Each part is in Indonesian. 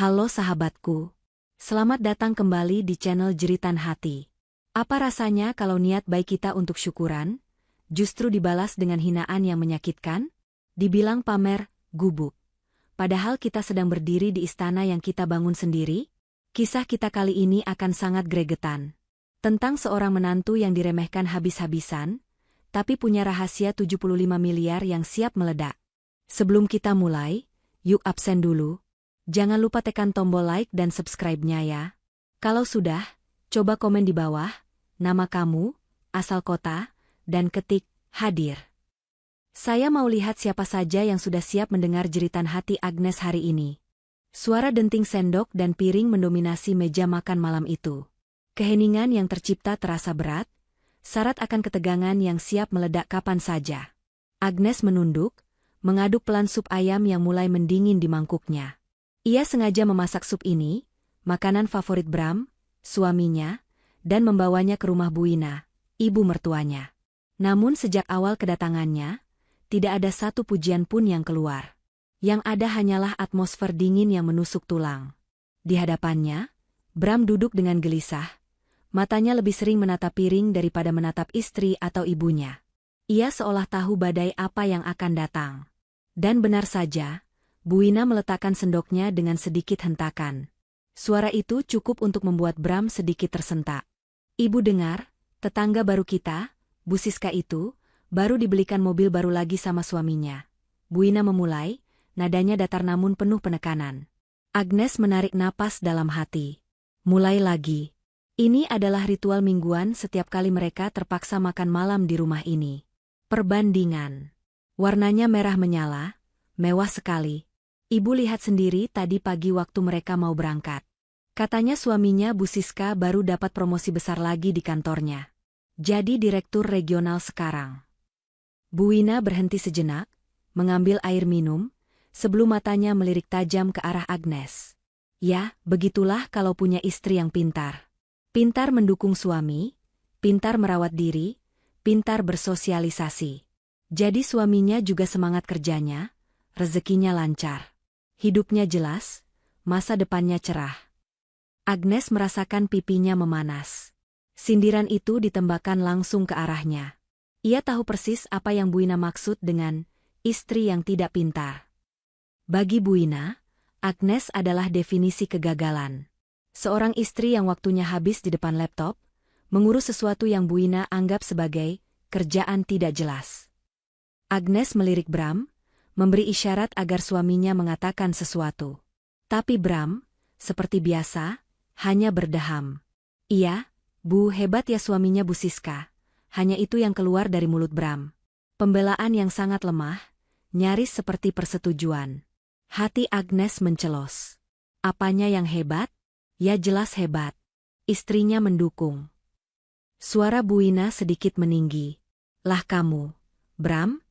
Halo sahabatku, selamat datang kembali di channel Jeritan Hati. Apa rasanya kalau niat baik kita untuk syukuran, justru dibalas dengan hinaan yang menyakitkan? Dibilang pamer, gubuk. Padahal kita sedang berdiri di istana yang kita bangun sendiri? Kisah kita kali ini akan sangat gregetan. Tentang seorang menantu yang diremehkan habis-habisan, tapi punya rahasia 75 miliar yang siap meledak. Sebelum kita mulai, yuk absen dulu. Jangan lupa tekan tombol like dan subscribe-nya ya. Kalau sudah, coba komen di bawah, nama kamu, asal kota, dan ketik, hadir. Saya mau lihat siapa saja yang sudah siap mendengar jeritan hati Agnes hari ini. Suara denting sendok dan piring mendominasi meja makan malam itu. Keheningan yang tercipta terasa berat, syarat akan ketegangan yang siap meledak kapan saja. Agnes menunduk, mengaduk pelan sup ayam yang mulai mendingin di mangkuknya. Ia sengaja memasak sup ini, makanan favorit Bram, suaminya, dan membawanya ke rumah Buina, ibu mertuanya. Namun sejak awal kedatangannya, tidak ada satu pujian pun yang keluar. Yang ada hanyalah atmosfer dingin yang menusuk tulang. Di hadapannya, Bram duduk dengan gelisah, matanya lebih sering menatap piring daripada menatap istri atau ibunya. Ia seolah tahu badai apa yang akan datang. Dan benar saja, Buina meletakkan sendoknya dengan sedikit hentakan. Suara itu cukup untuk membuat Bram sedikit tersentak. Ibu dengar, tetangga baru kita, Bu Siska itu, baru dibelikan mobil baru lagi sama suaminya. Buina memulai, nadanya datar namun penuh penekanan. Agnes menarik napas dalam hati. Mulai lagi. Ini adalah ritual mingguan setiap kali mereka terpaksa makan malam di rumah ini. Perbandingan. Warnanya merah menyala, mewah sekali. Ibu lihat sendiri tadi pagi waktu mereka mau berangkat. Katanya suaminya Bu Siska baru dapat promosi besar lagi di kantornya. Jadi direktur regional sekarang. Buina berhenti sejenak, mengambil air minum, sebelum matanya melirik tajam ke arah Agnes. Ya, begitulah kalau punya istri yang pintar. Pintar mendukung suami, pintar merawat diri, pintar bersosialisasi. Jadi suaminya juga semangat kerjanya, rezekinya lancar. Hidupnya jelas, masa depannya cerah. Agnes merasakan pipinya memanas. Sindiran itu ditembakkan langsung ke arahnya. Ia tahu persis apa yang Buina maksud dengan istri yang tidak pintar. Bagi Buina, Agnes adalah definisi kegagalan. Seorang istri yang waktunya habis di depan laptop, mengurus sesuatu yang Buina anggap sebagai kerjaan tidak jelas. Agnes melirik Bram, memberi isyarat agar suaminya mengatakan sesuatu. Tapi Bram, seperti biasa, hanya berdeham. Iya, Bu, hebat ya suaminya Bu Siska. Hanya itu yang keluar dari mulut Bram. Pembelaan yang sangat lemah, nyaris seperti persetujuan. Hati Agnes mencelos. Apanya yang hebat? Ya jelas hebat. Istrinya mendukung. Suara Buina sedikit meninggi. Lah kamu, Bram?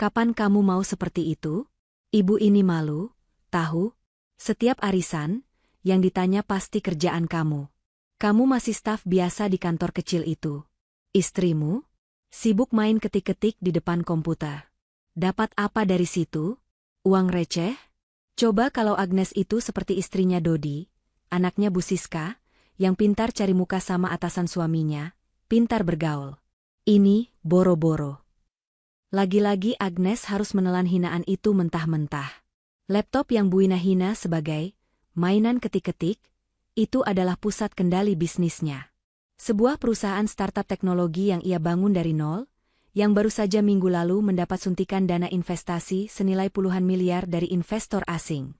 Kapan kamu mau seperti itu? Ibu ini malu, tahu? Setiap arisan, yang ditanya pasti kerjaan kamu. Kamu masih staf biasa di kantor kecil itu. Istrimu? Sibuk main ketik-ketik di depan komputer. Dapat apa dari situ? Uang receh? Coba kalau Agnes itu seperti istrinya Dodi, anaknya Bu Siska, yang pintar cari muka sama atasan suaminya, pintar bergaul. Ini, boro-boro. Lagi-lagi Agnes harus menelan hinaan itu mentah-mentah. Laptop yang Buina hina sebagai mainan ketik-ketik, itu adalah pusat kendali bisnisnya. Sebuah perusahaan startup teknologi yang ia bangun dari nol, yang baru saja minggu lalu mendapat suntikan dana investasi senilai puluhan miliar dari investor asing.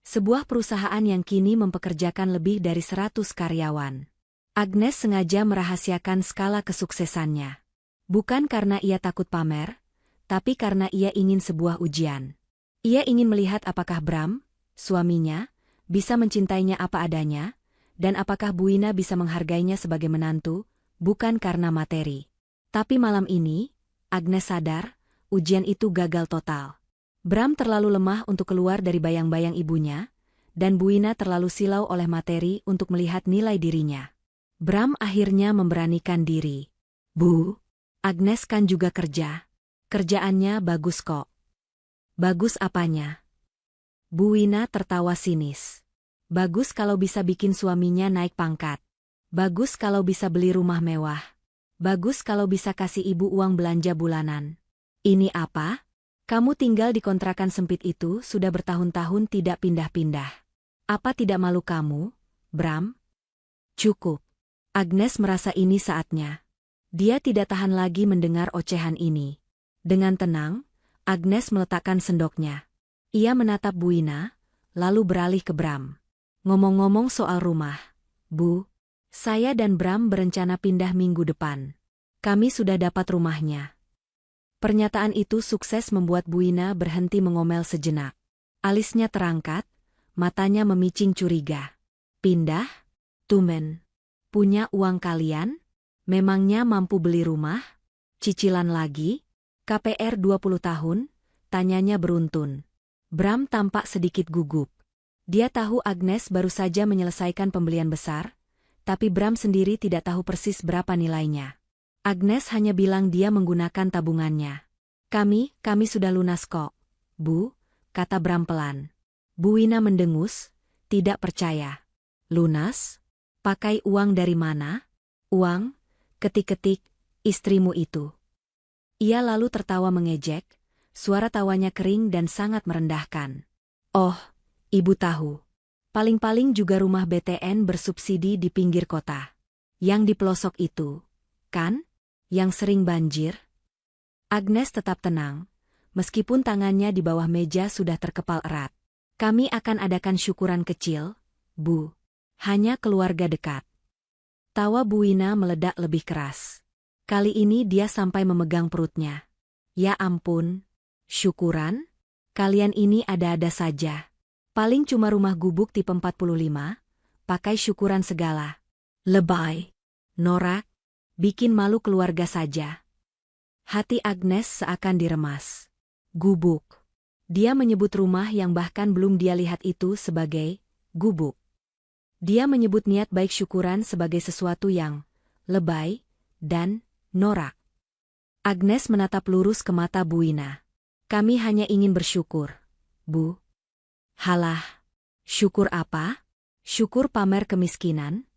Sebuah perusahaan yang kini mempekerjakan lebih dari 100 karyawan. Agnes sengaja merahasiakan skala kesuksesannya. Bukan karena ia takut pamer, tapi karena ia ingin sebuah ujian. Ia ingin melihat apakah Bram, suaminya, bisa mencintainya apa adanya, dan apakah Buina bisa menghargainya sebagai menantu, bukan karena materi. Tapi malam ini, Agnes sadar, ujian itu gagal total. Bram terlalu lemah untuk keluar dari bayang-bayang ibunya, dan Buina terlalu silau oleh materi untuk melihat nilai dirinya. Bram akhirnya memberanikan diri. Bu, Agnes kan juga kerja. Kerjaannya bagus kok. Bagus apanya? Buina tertawa sinis. Bagus kalau bisa bikin suaminya naik pangkat. Bagus kalau bisa beli rumah mewah. Bagus kalau bisa kasih ibu uang belanja bulanan. Ini apa? Kamu tinggal di kontrakan sempit itu sudah bertahun-tahun tidak pindah-pindah. Apa tidak malu kamu, Bram? Cukup. Agnes merasa ini saatnya. Dia tidak tahan lagi mendengar ocehan ini. Dengan tenang, Agnes meletakkan sendoknya. Ia menatap Buina, lalu beralih ke Bram. Ngomong-ngomong soal rumah, Bu, saya dan Bram berencana pindah minggu depan. Kami sudah dapat rumahnya. Pernyataan itu sukses membuat Buina berhenti mengomel sejenak. Alisnya terangkat, matanya memicing curiga. Pindah? Tumen. Punya uang kalian? Memangnya mampu beli rumah? Cicilan lagi? KPR 20 tahun? Tanyanya beruntun. Bram tampak sedikit gugup. Dia tahu Agnes baru saja menyelesaikan pembelian besar, tapi Bram sendiri tidak tahu persis berapa nilainya. Agnes hanya bilang dia menggunakan tabungannya. Kami sudah lunas kok, Bu, kata Bram pelan. Buina mendengus, tidak percaya. Lunas? Pakai uang dari mana? Uang? Ketik-ketik, istrimu itu. Ia lalu tertawa mengejek, suara tawanya kering dan sangat merendahkan. Oh, Ibu tahu. Paling-paling juga rumah BTN bersubsidi di pinggir kota. Yang di pelosok itu, kan? Yang sering banjir? Agnes tetap tenang, meskipun tangannya di bawah meja sudah terkepal erat. Kami akan adakan syukuran kecil, Bu. Hanya keluarga dekat. Tawa Buina meledak lebih keras. Kali ini dia sampai memegang perutnya. Ya ampun. Syukuran? Kalian ini ada-ada saja. Paling cuma rumah gubuk tipe 45, pakai syukuran segala. Lebay. Norak. Bikin malu keluarga saja. Hati Agnes seakan diremas. Gubuk. Dia menyebut rumah yang bahkan belum dia lihat itu sebagai gubuk. Dia menyebut niat baik syukuran sebagai sesuatu yang lebay dan norak. Agnes menatap lurus ke mata Buina. Kami hanya ingin bersyukur, Bu. Halah, syukur apa? Syukur pamer kemiskinan?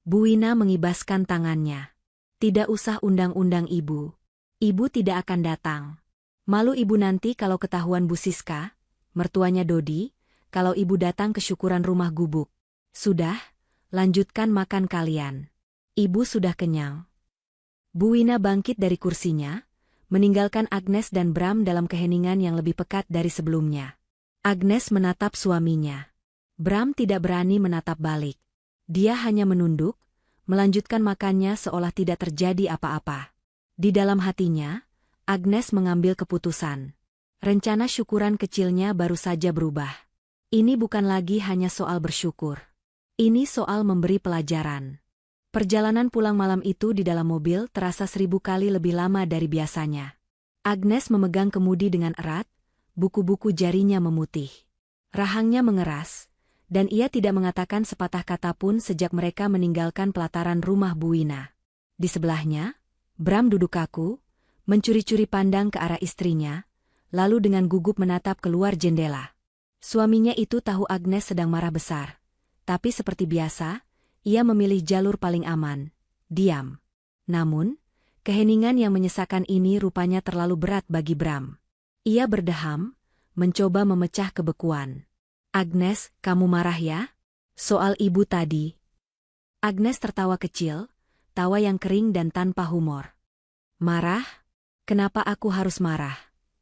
Buina mengibaskan tangannya. Tidak usah undang-undang ibu. Ibu tidak akan datang. Malu ibu nanti kalau ketahuan Bu Siska, mertuanya Dodi, kalau ibu datang ke syukuran rumah gubuk. Sudah, lanjutkan makan kalian. Ibu sudah kenyang. Buina bangkit dari kursinya, meninggalkan Agnes dan Bram dalam keheningan yang lebih pekat dari sebelumnya. Agnes menatap suaminya. Bram tidak berani menatap balik. Dia hanya menunduk, melanjutkan makannya seolah tidak terjadi apa-apa. Di dalam hatinya, Agnes mengambil keputusan. Rencana syukuran kecilnya baru saja berubah. Ini bukan lagi hanya soal bersyukur. Ini soal memberi pelajaran. Perjalanan pulang malam itu di dalam mobil terasa 1000 kali lebih lama dari biasanya. Agnes memegang kemudi dengan erat, buku-buku jarinya memutih. Rahangnya mengeras, dan ia tidak mengatakan sepatah kata pun sejak mereka meninggalkan pelataran rumah Buina. Di sebelahnya, Bram duduk kaku, mencuri-curi pandang ke arah istrinya, lalu dengan gugup menatap keluar jendela. Suaminya itu tahu Agnes sedang marah besar, tapi seperti biasa, ia memilih jalur paling aman, diam. Namun, keheningan yang menyesakan ini rupanya terlalu berat bagi Bram. Ia berdeham, mencoba memecah kebekuan. Agnes, kamu marah ya? Soal ibu tadi. Agnes tertawa kecil, tawa yang kering dan tanpa humor. Marah? Kenapa aku harus marah?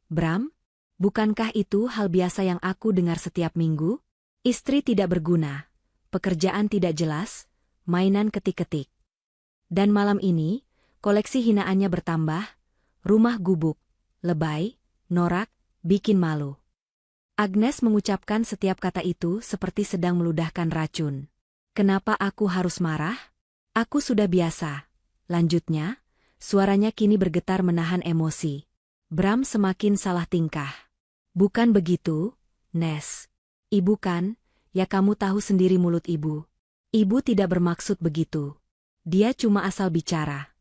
Bram? Bukankah itu hal biasa yang aku dengar setiap minggu? Istri tidak berguna, pekerjaan tidak jelas, mainan ketik-ketik. Dan malam ini, koleksi hinaannya bertambah, rumah gubuk, lebay, norak, bikin malu. Agnes mengucapkan setiap kata itu seperti sedang meludahkan racun. Kenapa aku harus marah? Aku sudah biasa. Lanjutnya, suaranya kini bergetar menahan emosi. Bram semakin salah tingkah. Bukan begitu, Nes. Ibu kan, ya kamu tahu sendiri mulut ibu. Ibu tidak bermaksud begitu. Dia cuma asal bicara.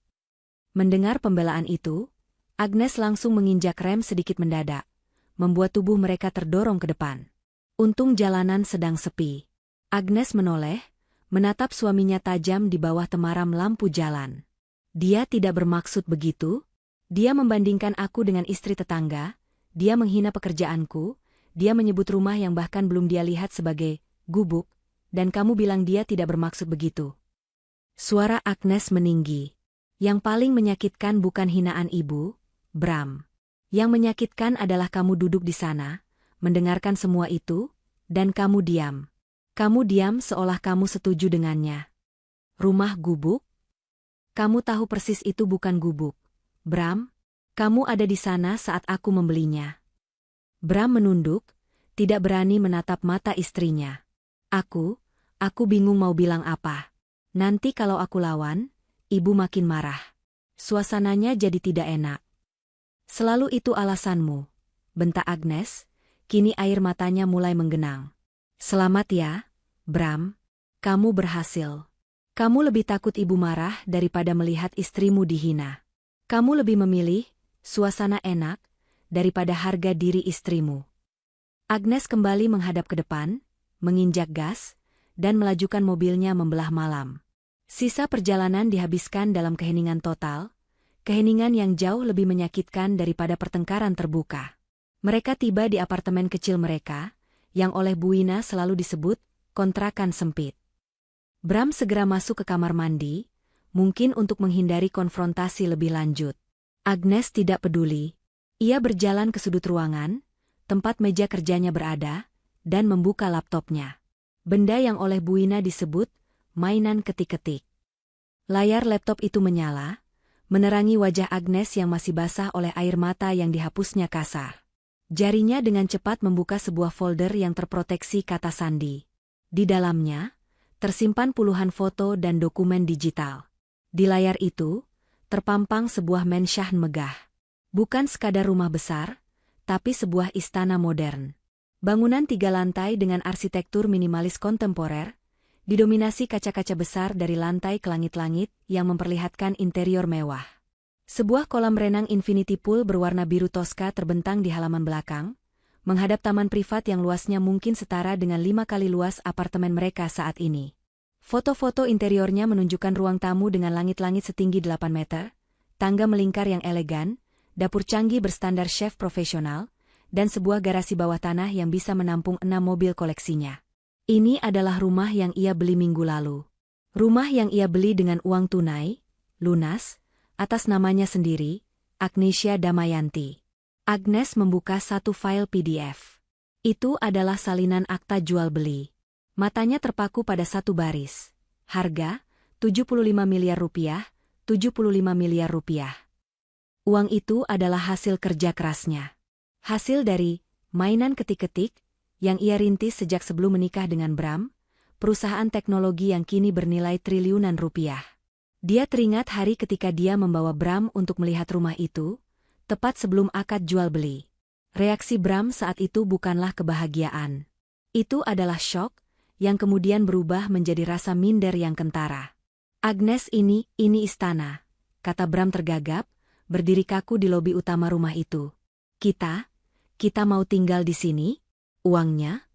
Mendengar pembelaan itu, Agnes langsung menginjak rem sedikit mendadak, membuat tubuh mereka terdorong ke depan. Untung jalanan sedang sepi. Agnes menoleh, menatap suaminya tajam di bawah temaram lampu jalan. Dia tidak bermaksud begitu. Dia membandingkan aku dengan istri tetangga, dia menghina pekerjaanku, dia menyebut rumah yang bahkan belum dia lihat sebagai gubuk, dan kamu bilang dia tidak bermaksud begitu. Suara Agnes meninggi. Yang paling menyakitkan bukan hinaan ibu, Bram. Yang menyakitkan adalah kamu duduk di sana, mendengarkan semua itu, dan kamu diam. Kamu diam seolah kamu setuju dengannya. Rumah gubuk? Kamu tahu persis itu bukan gubuk. Bram, kamu ada di sana saat aku membelinya. Bram menunduk, tidak berani menatap mata istrinya. Aku bingung mau bilang apa. Nanti kalau aku lawan, ibu makin marah. Suasananya jadi tidak enak. Selalu itu alasanmu, bentak Agnes, kini air matanya mulai menggenang. Selamat ya, Bram, kamu berhasil. Kamu lebih takut ibu marah daripada melihat istrimu dihina. Kamu lebih memilih suasana enak daripada harga diri istrimu. Agnes kembali menghadap ke depan, menginjak gas, dan melajukan mobilnya membelah malam. Sisa perjalanan dihabiskan dalam keheningan total, keheningan yang jauh lebih menyakitkan daripada pertengkaran terbuka. Mereka tiba di apartemen kecil mereka, yang oleh Bu Wina selalu disebut kontrakan sempit. Bram segera masuk ke kamar mandi, mungkin untuk menghindari konfrontasi lebih lanjut. Agnes tidak peduli. Ia berjalan ke sudut ruangan, tempat meja kerjanya berada, dan membuka laptopnya. Benda yang oleh Bu Wina disebut mainan ketik-ketik. Layar laptop itu menyala, menerangi wajah Agnes yang masih basah oleh air mata yang dihapusnya kasar. Jarinya dengan cepat membuka sebuah folder yang terproteksi kata sandi. Di dalamnya, tersimpan puluhan foto dan dokumen digital. Di layar itu, terpampang sebuah mansion megah. Bukan sekadar rumah besar, tapi sebuah istana modern. Bangunan 3 lantai dengan arsitektur minimalis kontemporer, didominasi kaca-kaca besar dari lantai ke langit-langit yang memperlihatkan interior mewah. Sebuah kolam renang infinity pool berwarna biru toska terbentang di halaman belakang, menghadap taman privat yang luasnya mungkin setara dengan 5 kali luas apartemen mereka saat ini. Foto-foto interiornya menunjukkan ruang tamu dengan langit-langit setinggi 8 meter, tangga melingkar yang elegan, dapur canggih berstandar chef profesional, dan sebuah garasi bawah tanah yang bisa menampung 6 mobil koleksinya. Ini adalah rumah yang ia beli minggu lalu. Rumah yang ia beli dengan uang tunai, lunas, atas namanya sendiri, Agnesia Damayanti. Agnes membuka satu file PDF. Itu adalah salinan akta jual beli. Matanya terpaku pada satu baris. Harga, 75 miliar rupiah, 75 miliar rupiah. Uang itu adalah hasil kerja kerasnya. Hasil dari mainan ketik-ketik yang ia rintis sejak sebelum menikah dengan Bram, perusahaan teknologi yang kini bernilai triliunan rupiah. Dia teringat hari ketika dia membawa Bram untuk melihat rumah itu, tepat sebelum akad jual beli. Reaksi Bram saat itu bukanlah kebahagiaan. Itu adalah syok, yang kemudian berubah menjadi rasa minder yang kentara. Agnes ini istana, kata Bram tergagap, berdiri kaku di lobi utama rumah itu. Kita mau tinggal di sini? Uangnya?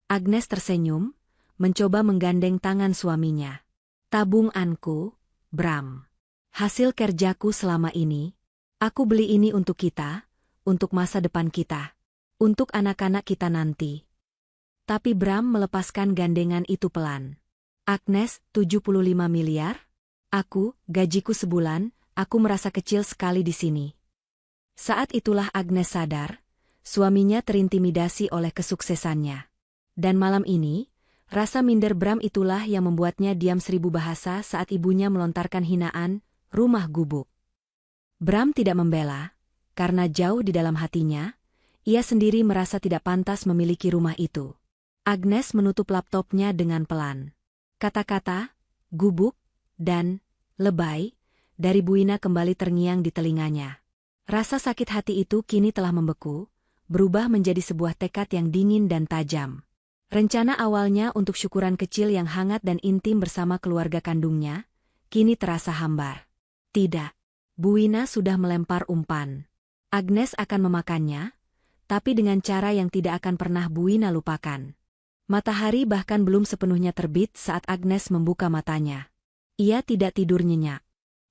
Agnes tersenyum, mencoba menggandeng tangan suaminya. Tabunganku, Bram. Hasil kerjaku selama ini. Aku beli ini untuk kita, untuk masa depan kita, untuk anak-anak kita nanti. Tapi Bram melepaskan gandengan itu pelan. Agnes, 75 miliar? Gajiku sebulan, aku merasa kecil sekali di sini. Saat itulah Agnes sadar, suaminya terintimidasi oleh kesuksesannya. Dan malam ini, rasa minder Bram itulah yang membuatnya diam 1000 bahasa saat ibunya melontarkan hinaan, rumah gubuk. Bram tidak membela, karena jauh di dalam hatinya, ia sendiri merasa tidak pantas memiliki rumah itu. Agnes menutup laptopnya dengan pelan. Kata-kata, gubuk, dan lebay, dari Bu Wina kembali terngiang di telinganya. Rasa sakit hati itu kini telah membeku, berubah menjadi sebuah tekad yang dingin dan tajam. Rencana awalnya untuk syukuran kecil yang hangat dan intim bersama keluarga kandungnya, kini terasa hambar. Tidak. Bu Wina sudah melempar umpan. Agnes akan memakannya, tapi dengan cara yang tidak akan pernah Bu Wina lupakan. Matahari bahkan belum sepenuhnya terbit saat Agnes membuka matanya. Ia tidak tidur nyenyak.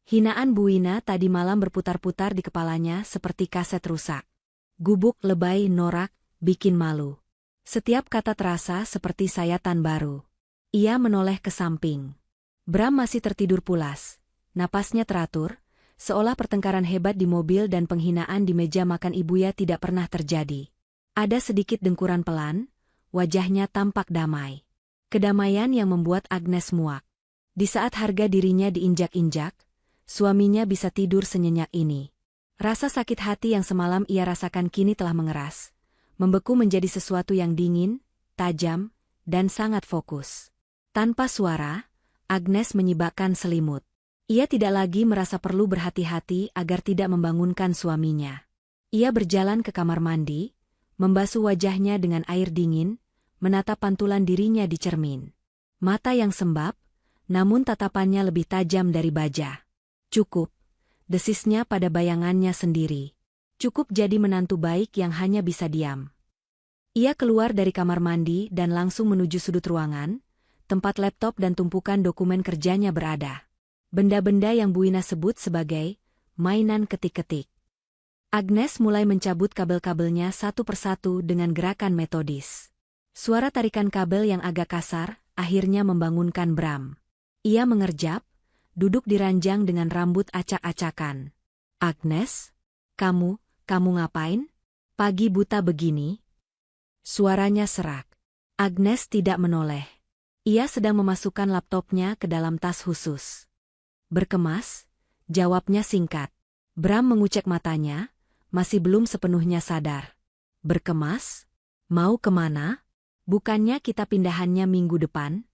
Hinaan Bu Wina tadi malam berputar-putar di kepalanya seperti kaset rusak. Gubuk, lebay, norak, bikin malu. Setiap kata terasa seperti sayatan baru. Ia menoleh ke samping. Bram masih tertidur pulas. Napasnya teratur, seolah pertengkaran hebat di mobil dan penghinaan di meja makan ibunya tidak pernah terjadi. Ada sedikit dengkuran pelan, wajahnya tampak damai. Kedamaian yang membuat Agnes muak. Di saat harga dirinya diinjak-injak, suaminya bisa tidur senyenyak ini. Rasa sakit hati yang semalam ia rasakan kini telah mengeras, membeku menjadi sesuatu yang dingin, tajam, dan sangat fokus. Tanpa suara, Agnes menyibakkan selimut. Ia tidak lagi merasa perlu berhati-hati agar tidak membangunkan suaminya. Ia berjalan ke kamar mandi, membasuh wajahnya dengan air dingin, menatap pantulan dirinya di cermin. Mata yang sembab, namun tatapannya lebih tajam dari baja. Cukup, desisnya pada bayangannya sendiri. Cukup jadi menantu baik yang hanya bisa diam. Ia keluar dari kamar mandi dan langsung menuju sudut ruangan, tempat laptop dan tumpukan dokumen kerjanya berada. Benda-benda yang Bu Wina sebut sebagai mainan ketik-ketik. Agnes mulai mencabut kabel-kabelnya satu persatu dengan gerakan metodis. Suara tarikan kabel yang agak kasar akhirnya membangunkan Bram. Ia mengerjap, duduk di ranjang dengan rambut acak-acakan. "Agnes? Kamu ngapain? Pagi buta begini?" Suaranya serak. Agnes tidak menoleh. Ia sedang memasukkan laptopnya ke dalam tas khusus. "Berkemas?" Jawabnya singkat. Bram mengucek matanya, masih belum sepenuhnya sadar. "Berkemas? Mau kemana? Bukannya kita pindahannya minggu depan?"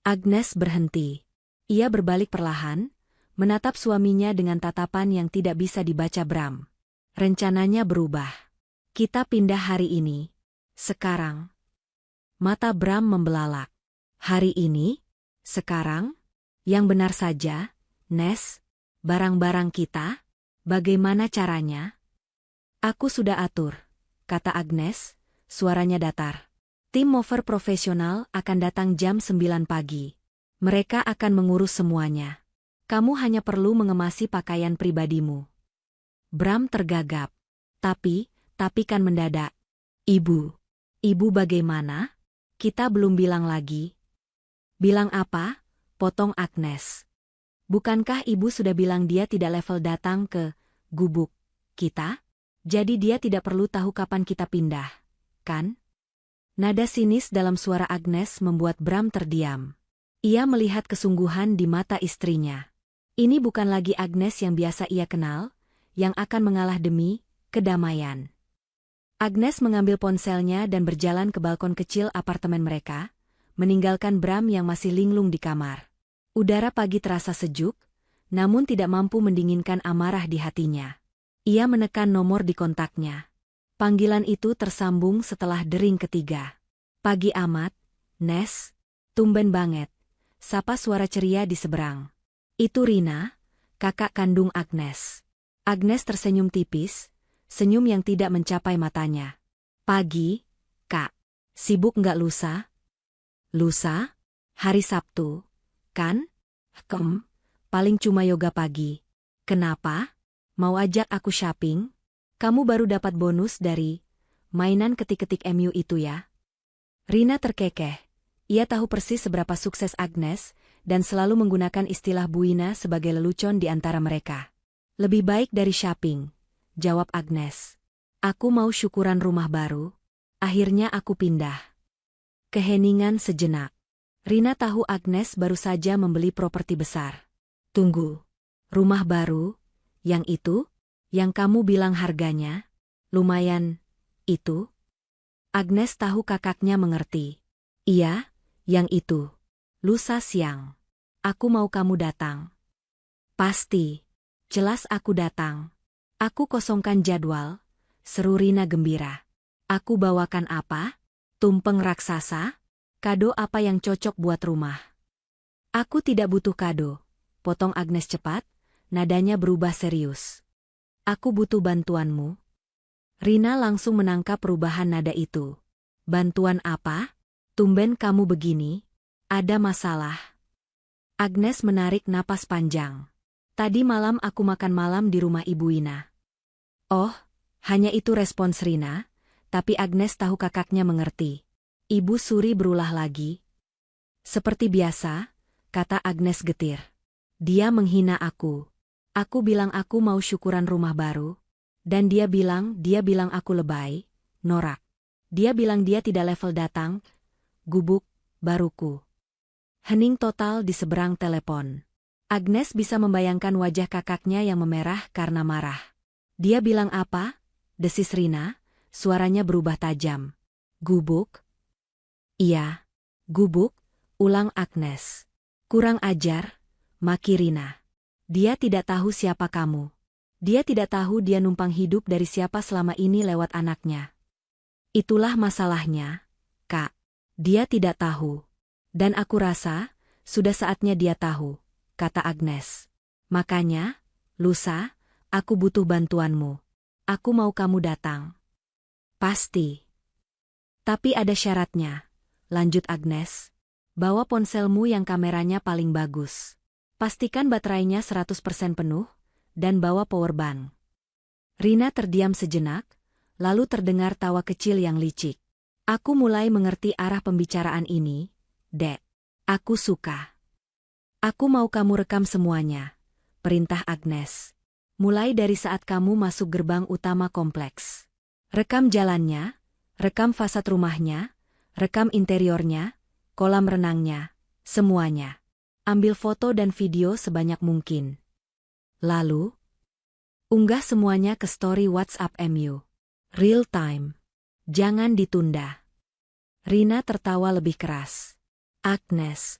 Agnes berhenti. Ia berbalik perlahan, menatap suaminya dengan tatapan yang tidak bisa dibaca Bram. Rencananya berubah. "Kita pindah hari ini. Sekarang." Mata Bram membelalak. "Hari ini? Sekarang? Yang benar saja, Nes. Barang-barang kita? Bagaimana caranya?" "Aku sudah atur," kata Agnes, suaranya datar. "Tim mover profesional akan datang jam 9 pagi. Mereka akan mengurus semuanya. Kamu hanya perlu mengemasi pakaian pribadimu." Bram tergagap. Tapi kan mendadak. Ibu bagaimana? Kita belum bilang lagi." "Bilang apa?" potong Agnes. "Bukankah ibu sudah bilang dia tidak level datang ke gubuk kita? Jadi dia tidak perlu tahu kapan kita pindah, kan?" Nada sinis dalam suara Agnes membuat Bram terdiam. Ia melihat kesungguhan di mata istrinya. Ini bukan lagi Agnes yang biasa ia kenal, yang akan mengalah demi kedamaian. Agnes mengambil ponselnya dan berjalan ke balkon kecil apartemen mereka, meninggalkan Bram yang masih linglung di kamar. Udara pagi terasa sejuk, namun tidak mampu mendinginkan amarah di hatinya. Ia menekan nomor di kontaknya. Panggilan itu tersambung setelah dering ketiga. "Pagi amat, Nes. Tumben banget," sapa suara ceria di seberang. "Itu Rina, kakak kandung Agnes." Agnes tersenyum tipis, senyum yang tidak mencapai matanya. "Pagi, Kak. Sibuk nggak lusa?" "Lusa? Hari Sabtu, kan?" Paling cuma yoga pagi." "Kenapa? Mau ajak aku shopping? Kamu baru dapat bonus dari mainan ketik-ketik MU itu ya?" Rina terkekeh. Ia tahu persis seberapa sukses Agnes, dan selalu menggunakan istilah Bu Wina sebagai lelucon di antara mereka. "Lebih baik dari shopping," jawab Agnes. "Aku mau syukuran rumah baru. Akhirnya aku pindah." Keheningan sejenak. Rina tahu Agnes baru saja membeli properti besar. "Tunggu. Rumah baru? Yang itu? Yang kamu bilang harganya lumayan, itu?" Agnes tahu kakaknya mengerti. "Iya, yang itu. Lusa siang. Aku mau kamu datang." "Pasti. Jelas aku datang. Aku kosongkan jadwal," seru Rina gembira. "Aku bawakan apa? Tumpeng raksasa? Kado apa yang cocok buat rumah?" "Aku tidak butuh kado," potong Agnes cepat, nadanya berubah serius. "Aku butuh bantuanmu." Rina langsung menangkap perubahan nada itu. "Bantuan apa?" Tumben kamu begini? Ada masalah? Agnes menarik napas panjang. Tadi malam aku makan malam di rumah Ibu Ina. Oh, hanya itu respons Rina, tapi Agnes tahu kakaknya mengerti. Ibu Suri berulah lagi. Seperti biasa, kata Agnes getir. Dia menghina aku. Aku bilang aku mau syukuran rumah baru. Dan dia bilang aku lebay, norak. Dia bilang dia tidak level datang, gubuk, baruku. Hening total di seberang telepon. Agnes bisa membayangkan wajah kakaknya yang memerah karena marah. Dia bilang apa? Desis Rina, suaranya berubah tajam. Gubuk? Iya, gubuk, ulang Agnes. Kurang ajar, maki Rina. Dia tidak tahu siapa kamu. Dia tidak tahu dia numpang hidup dari siapa selama ini lewat anaknya. Itulah masalahnya, Kak. Dia tidak tahu. Dan aku rasa, sudah saatnya dia tahu, kata Agnes. Makanya, lusa, aku butuh bantuanmu. Aku mau kamu datang. Pasti. Tapi ada syaratnya, lanjut Agnes. Bawa ponselmu yang kameranya paling bagus. Pastikan baterainya 100% penuh, dan bawa powerbank. Rina terdiam sejenak, lalu terdengar tawa kecil yang licik. Aku mulai mengerti arah pembicaraan ini, Dek. Aku suka. Aku mau kamu rekam semuanya, perintah Agnes. Mulai dari saat kamu masuk gerbang utama kompleks. Rekam jalannya, rekam fasad rumahnya, rekam interiornya, kolam renangnya, semuanya. Ambil foto dan video sebanyak mungkin. Lalu, unggah semuanya ke story WhatsApp MU. Real time. Jangan ditunda. Rina tertawa lebih keras. Agnes,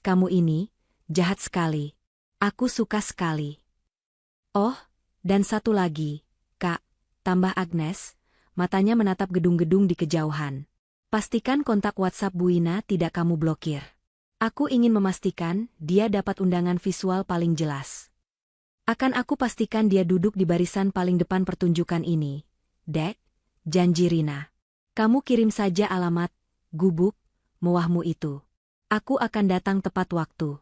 kamu ini, jahat sekali. Aku suka sekali. Oh, dan satu lagi, Kak, tambah Agnes, matanya menatap gedung-gedung di kejauhan. Pastikan kontak WhatsApp Bu Ina tidak kamu blokir. Aku ingin memastikan dia dapat undangan visual paling jelas. Akan aku pastikan dia duduk di barisan paling depan pertunjukan ini. Dek, janji Rina. Kamu kirim saja alamat, gubuk, mewahmu itu. Aku akan datang tepat waktu.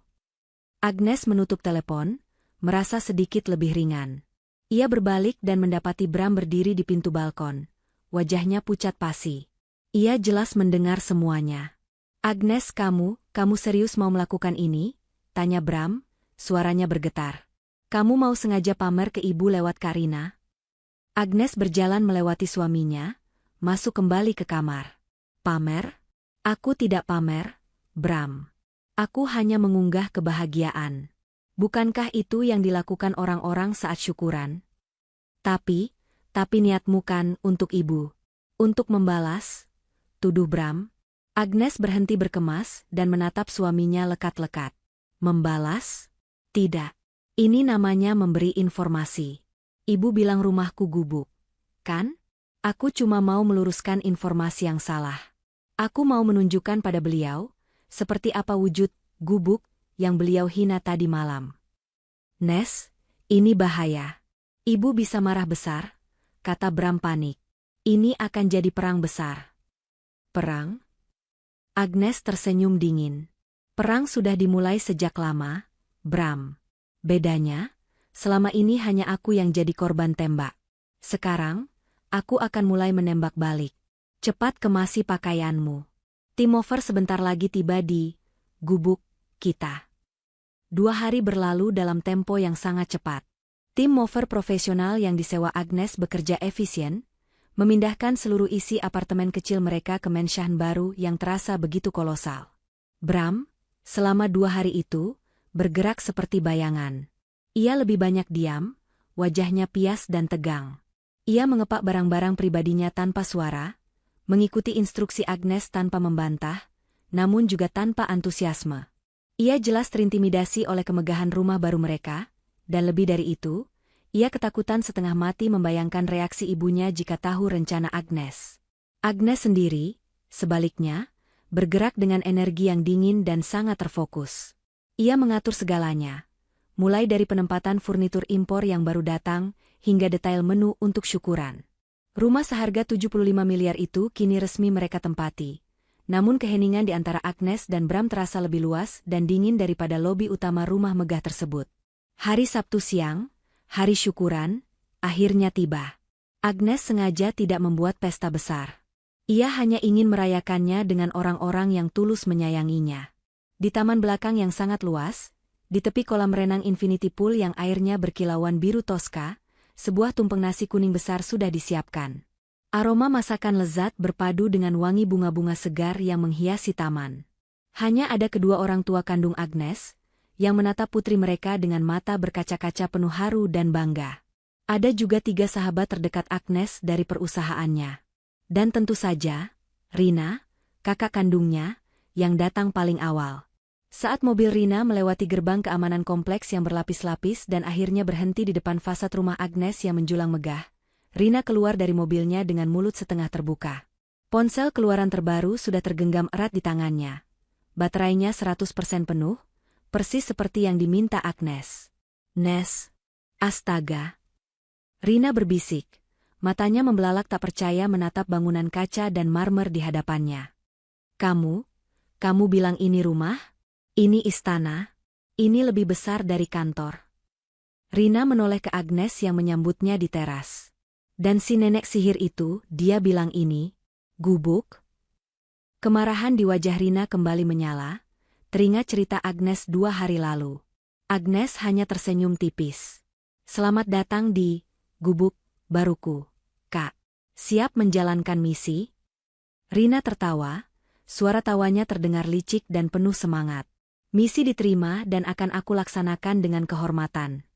Agnes menutup telepon, merasa sedikit lebih ringan. Ia berbalik dan mendapati Bram berdiri di pintu balkon. Wajahnya pucat pasi. Ia jelas mendengar semuanya. Agnes, kamu serius mau melakukan ini? Tanya Bram, suaranya bergetar. Kamu mau sengaja pamer ke ibu lewat Karina? Agnes berjalan melewati suaminya, masuk kembali ke kamar. Pamer? Aku tidak pamer, Bram. Aku hanya mengunggah kebahagiaan. Bukankah itu yang dilakukan orang-orang saat syukuran? Tapi niatmu kan untuk ibu. Untuk membalas? Tuduh Bram. Agnes berhenti berkemas dan menatap suaminya lekat-lekat. Membalas? Tidak. Ini namanya memberi informasi. Ibu bilang rumahku gubuk. Kan? Aku cuma mau meluruskan informasi yang salah. Aku mau menunjukkan pada beliau, seperti apa wujud gubuk yang beliau hina tadi malam. Nes, ini bahaya. Ibu bisa marah besar, kata Bram panik. Ini akan jadi perang besar. Perang? Agnes tersenyum dingin. Perang sudah dimulai sejak lama, Bram. Bedanya, selama ini hanya aku yang jadi korban tembak. Sekarang, aku akan mulai menembak balik. Cepat kemasi pakaianmu. Tim over sebentar lagi tiba di gubuk kita. 2 hari berlalu dalam tempo yang sangat cepat. Tim mover profesional yang disewa Agnes bekerja efisien, memindahkan seluruh isi apartemen kecil mereka ke menshan baru yang terasa begitu kolosal. Bram, selama 2 hari itu, bergerak seperti bayangan. Ia lebih banyak diam, wajahnya pias dan tegang. Ia mengepak barang-barang pribadinya tanpa suara, mengikuti instruksi Agnes tanpa membantah, namun juga tanpa antusiasme. Ia jelas terintimidasi oleh kemegahan rumah baru mereka, dan lebih dari itu, ia ketakutan setengah mati membayangkan reaksi ibunya jika tahu rencana Agnes. Agnes sendiri, sebaliknya, bergerak dengan energi yang dingin dan sangat terfokus. Ia mengatur segalanya, mulai dari penempatan furnitur impor yang baru datang, hingga detail menu untuk syukuran. Rumah seharga 75 miliar itu kini resmi mereka tempati, namun keheningan di antara Agnes dan Bram terasa lebih luas dan dingin daripada lobi utama rumah megah tersebut. Hari Sabtu siang, hari syukuran, akhirnya tiba. Agnes sengaja tidak membuat pesta besar. Ia hanya ingin merayakannya dengan orang-orang yang tulus menyayanginya. Di taman belakang yang sangat luas, di tepi kolam renang infinity pool yang airnya berkilauan biru toska, sebuah tumpeng nasi kuning besar sudah disiapkan. Aroma masakan lezat berpadu dengan wangi bunga-bunga segar yang menghiasi taman. Hanya ada kedua orang tua kandung Agnes, yang menatap putri mereka dengan mata berkaca-kaca penuh haru dan bangga. Ada juga 3 sahabat terdekat Agnes dari perusahaannya. Dan tentu saja, Rina, kakak kandungnya, yang datang paling awal. Saat mobil Rina melewati gerbang keamanan kompleks yang berlapis-lapis dan akhirnya berhenti di depan fasad rumah Agnes yang menjulang megah, Rina keluar dari mobilnya dengan mulut setengah terbuka. Ponsel keluaran terbaru sudah tergenggam erat di tangannya. Baterainya 100% penuh, persis seperti yang diminta Agnes. Nes. Astaga. Rina berbisik. Matanya membelalak tak percaya menatap bangunan kaca dan marmer di hadapannya. Kamu bilang ini rumah? Ini istana? Ini lebih besar dari kantor. Rina menoleh ke Agnes yang menyambutnya di teras. Dan si nenek sihir itu, dia bilang ini, gubuk? Kemarahan di wajah Rina kembali menyala. Teringat cerita Agnes 2 hari lalu. Agnes hanya tersenyum tipis. Selamat datang di gubuk baruku, Kak. Siap menjalankan misi? Rina tertawa, suara tawanya terdengar licik dan penuh semangat. Misi diterima dan akan aku laksanakan dengan kehormatan.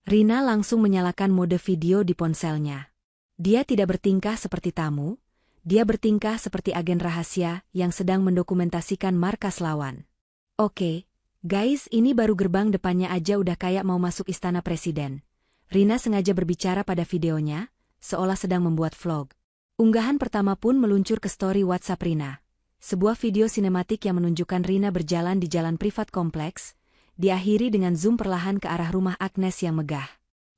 Rina langsung menyalakan mode video di ponselnya. Dia tidak bertingkah seperti tamu, dia bertingkah seperti agen rahasia yang sedang mendokumentasikan markas lawan. Oke, guys, ini baru gerbang depannya aja udah kayak mau masuk istana presiden. Rina sengaja berbicara pada videonya, seolah sedang membuat vlog. Unggahan pertama pun meluncur ke story WhatsApp Rina. Sebuah video sinematik yang menunjukkan Rina berjalan di jalan privat kompleks, diakhiri dengan zoom perlahan ke arah rumah Agnes yang megah.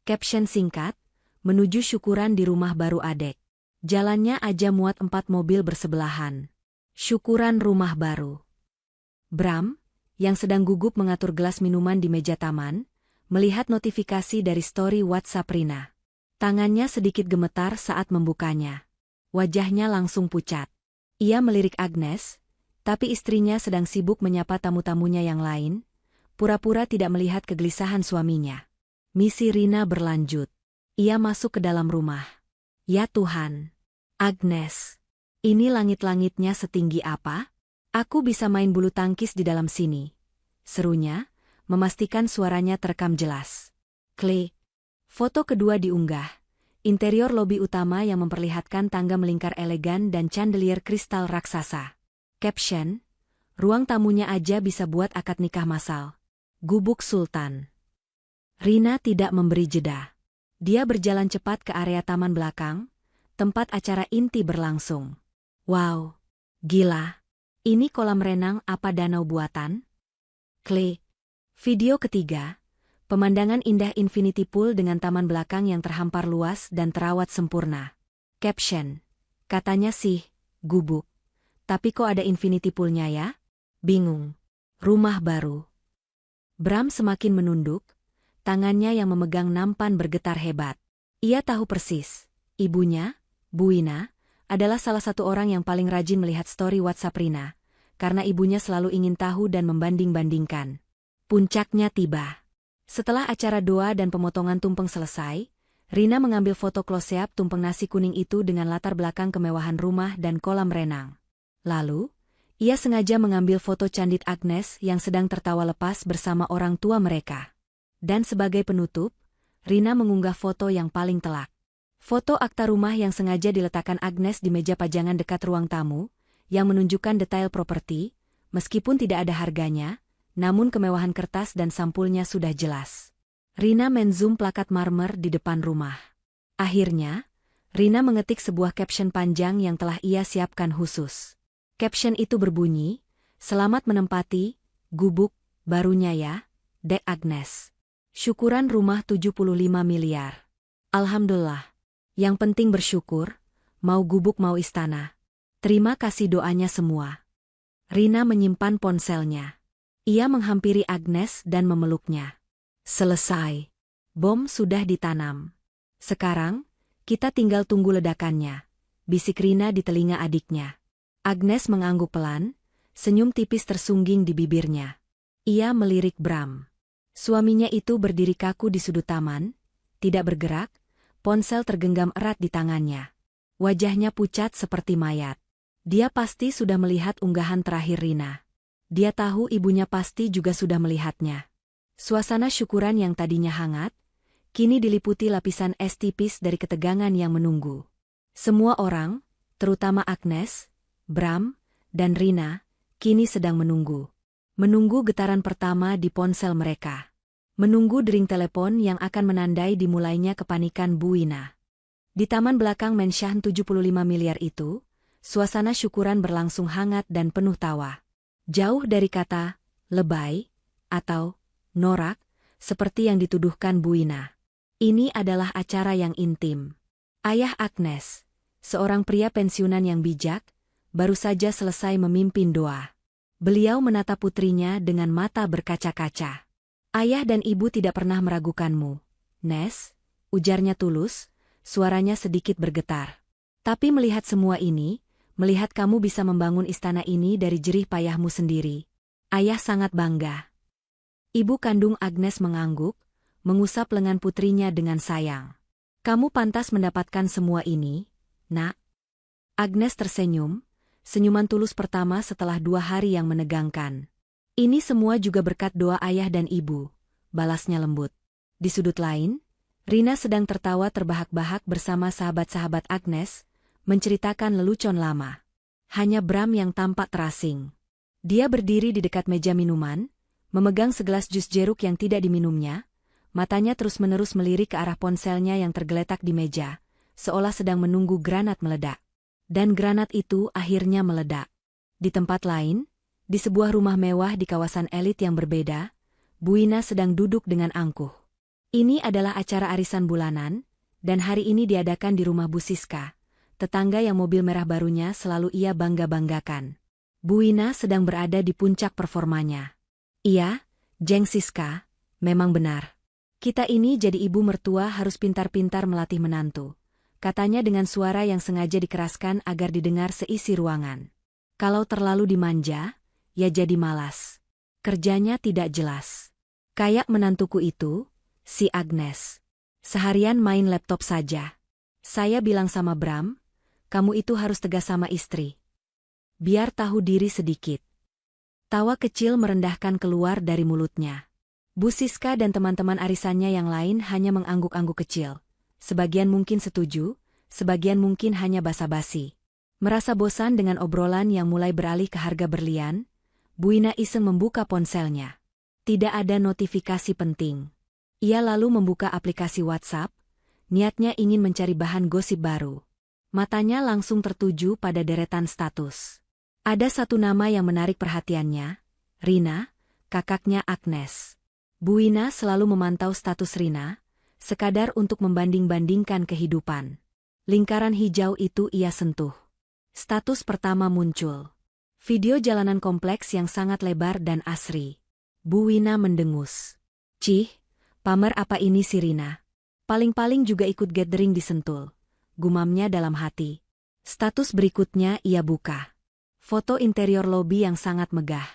Caption singkat, menuju syukuran di rumah baru adek. Jalannya aja muat 4 mobil bersebelahan. Syukuran rumah baru. Bram, yang sedang gugup mengatur gelas minuman di meja taman, melihat notifikasi dari story WhatsApp Rina. Tangannya sedikit gemetar saat membukanya. Wajahnya langsung pucat. Ia melirik Agnes, tapi istrinya sedang sibuk menyapa tamu-tamunya yang lain, pura-pura tidak melihat kegelisahan suaminya. Misi Rina berlanjut. Ia masuk ke dalam rumah. Ya Tuhan. Agnes. Ini langit-langitnya setinggi apa? Aku bisa main bulu tangkis di dalam sini. Serunya, memastikan suaranya terekam jelas. Klik. Foto kedua diunggah. Interior lobi utama yang memperlihatkan tangga melingkar elegan dan chandelier kristal raksasa. Caption, ruang tamunya aja bisa buat akad nikah massal. Gubuk Sultan. Rina tidak memberi jeda. Dia berjalan cepat ke area taman belakang, tempat acara inti berlangsung. Wow, gila. Ini kolam renang apa danau buatan? Klik. Video ketiga. Pemandangan indah infinity pool dengan taman belakang yang terhampar luas dan terawat sempurna. Caption. Katanya sih, gubuk. Tapi kok ada infinity poolnya ya? Bingung. Rumah baru. Bram semakin menunduk, tangannya yang memegang nampan bergetar hebat. Ia tahu persis, ibunya, Bu Ina, adalah salah satu orang yang paling rajin melihat story WhatsApp Rina, karena ibunya selalu ingin tahu dan membanding-bandingkan. Puncaknya tiba. Setelah acara doa dan pemotongan tumpeng selesai, Rina mengambil foto close-up tumpeng nasi kuning itu dengan latar belakang kemewahan rumah dan kolam renang. Lalu, ia sengaja mengambil foto candid Agnes yang sedang tertawa lepas bersama orang tua mereka. Dan sebagai penutup, Rina mengunggah foto yang paling telak. Foto akta rumah yang sengaja diletakkan Agnes di meja pajangan dekat ruang tamu, yang menunjukkan detail properti, meskipun tidak ada harganya, namun kemewahan kertas dan sampulnya sudah jelas. Rina menzoom plakat marmer di depan rumah. Akhirnya, Rina mengetik sebuah caption panjang yang telah ia siapkan khusus. Caption itu berbunyi, "Selamat menempati gubuk barunya ya, Dek Agnes. Syukuran rumah 75 miliar. Alhamdulillah. Yang penting bersyukur, mau gubuk mau istana. Terima kasih doanya semua. Rina menyimpan ponselnya. Ia menghampiri Agnes dan memeluknya. Selesai. Bom sudah ditanam. Sekarang, kita tinggal tunggu ledakannya, bisik Rina di telinga adiknya. Agnes mengangguk pelan, senyum tipis tersungging di bibirnya. Ia melirik Bram. Suaminya itu berdiri kaku di sudut taman, tidak bergerak, ponsel tergenggam erat di tangannya. Wajahnya pucat seperti mayat. Dia pasti sudah melihat unggahan terakhir Rina. Dia tahu ibunya pasti juga sudah melihatnya. Suasana syukuran yang tadinya hangat, kini diliputi lapisan es tipis dari ketegangan yang menunggu. Semua orang, terutama Agnes, Bram, dan Rina, kini sedang menunggu. Menunggu getaran pertama di ponsel mereka. Menunggu dering telepon yang akan menandai dimulainya kepanikan Bu Wina. Di taman belakang Mansion 75 miliar itu, suasana syukuran berlangsung hangat dan penuh tawa. Jauh dari kata lebay atau norak seperti yang dituduhkan Bu Wina. Ini adalah acara yang intim. Ayah Agnes, seorang pria pensiunan yang bijak, baru saja selesai memimpin doa. Beliau menatap putrinya dengan mata berkaca-kaca. Ayah dan ibu tidak pernah meragukanmu, Nes, ujarnya tulus, suaranya sedikit bergetar. Tapi melihat semua ini, melihat kamu bisa membangun istana ini dari jerih payahmu sendiri, ayah sangat bangga. Ibu kandung Agnes mengangguk, mengusap lengan putrinya dengan sayang. Kamu pantas mendapatkan semua ini, Nak. Agnes tersenyum, senyuman tulus pertama setelah 2 hari yang menegangkan. Ini semua juga berkat doa ayah dan ibu, balasnya lembut. Di sudut lain, Rina sedang tertawa terbahak-bahak bersama sahabat-sahabat Agnes, menceritakan lelucon lama. Hanya Bram yang tampak terasing. Dia berdiri di dekat meja minuman, memegang segelas jus jeruk yang tidak diminumnya, matanya terus-menerus melirik ke arah ponselnya yang tergeletak di meja, seolah sedang menunggu granat meledak. Dan granat itu akhirnya meledak. Di tempat lain, di sebuah rumah mewah di kawasan elit yang berbeda, Bu Wina sedang duduk dengan angkuh. Ini adalah acara arisan bulanan, dan hari ini diadakan di rumah Bu Siska, tetangga yang mobil merah barunya selalu ia bangga-banggakan. Bu Wina sedang berada di puncak performanya. Iya, Jeng Siska, memang benar. Kita ini jadi ibu mertua harus pintar-pintar melatih menantu, katanya dengan suara yang sengaja dikeraskan agar didengar seisi ruangan. Kalau terlalu dimanja, ya jadi malas. Kerjanya tidak jelas. Kayak menantuku itu, si Agnes. Seharian main laptop saja. Saya bilang sama Bram, kamu itu harus tegas sama istri. Biar tahu diri sedikit. Tawa kecil merendahkan keluar dari mulutnya. Bu Siska dan teman-teman arisannya yang lain hanya mengangguk-angguk kecil. Sebagian mungkin setuju, sebagian mungkin hanya basa-basi. Merasa bosan dengan obrolan yang mulai beralih ke harga berlian, Bu Wina iseng membuka ponselnya. Tidak ada notifikasi penting. Ia lalu membuka aplikasi WhatsApp, niatnya ingin mencari bahan gosip baru. Matanya langsung tertuju pada deretan status. Ada satu nama yang menarik perhatiannya, Rina, kakaknya Agnes. Bu Wina selalu memantau status Rina, sekadar untuk membanding-bandingkan kehidupan. Lingkaran hijau itu ia sentuh. Status pertama muncul. Video jalanan kompleks yang sangat lebar dan asri. Bu Wina mendengus. Cih, pamer apa ini si Rina? Paling-paling juga ikut gathering di Sentul. Gumamnya dalam hati. Status berikutnya ia buka. Foto interior lobi yang sangat megah.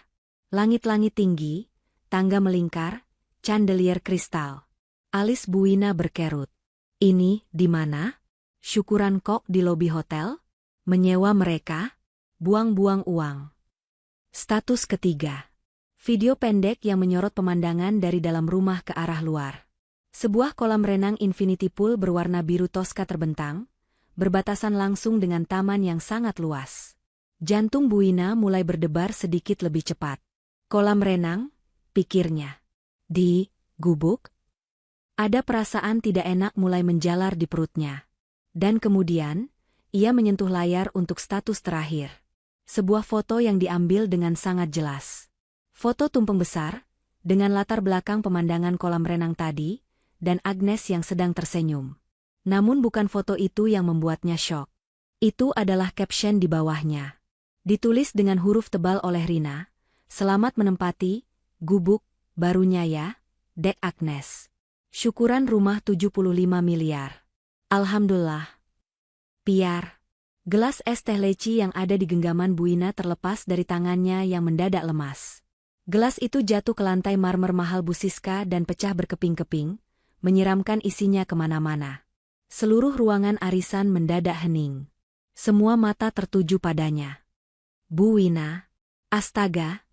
Langit-langit tinggi, tangga melingkar, chandelier kristal. Alis Bu Wina berkerut. Ini, di mana? Syukuran kok di lobi hotel? Menyewa mereka? Buang-buang uang. Status ketiga. Video pendek yang menyorot pemandangan dari dalam rumah ke arah luar. Sebuah kolam renang infinity pool berwarna biru toska terbentang, berbatasan langsung dengan taman yang sangat luas. Jantung Bu Wina mulai berdebar sedikit lebih cepat. Kolam renang, pikirnya. Di gubuk? Ada perasaan tidak enak mulai menjalar di perutnya. Dan kemudian, ia menyentuh layar untuk status terakhir. Sebuah foto yang diambil dengan sangat jelas. Foto tumpeng besar, dengan latar belakang pemandangan kolam renang tadi, dan Agnes yang sedang tersenyum. Namun bukan foto itu yang membuatnya syok. Itu adalah caption di bawahnya. Ditulis dengan huruf tebal oleh Rina, "Selamat menempati gubuk barunya ya, Dek Agnes. Syukuran rumah 75 miliar. Alhamdulillah." Piar. Gelas es teh leci yang ada di genggaman Buina terlepas dari tangannya yang mendadak lemas. Gelas itu jatuh ke lantai marmer mahal Bu Siska dan pecah berkeping-keping, menyiramkan isinya kemana-mana. Seluruh ruangan arisan mendadak hening. Semua mata tertuju padanya. "Bu Wina." "Astaga,"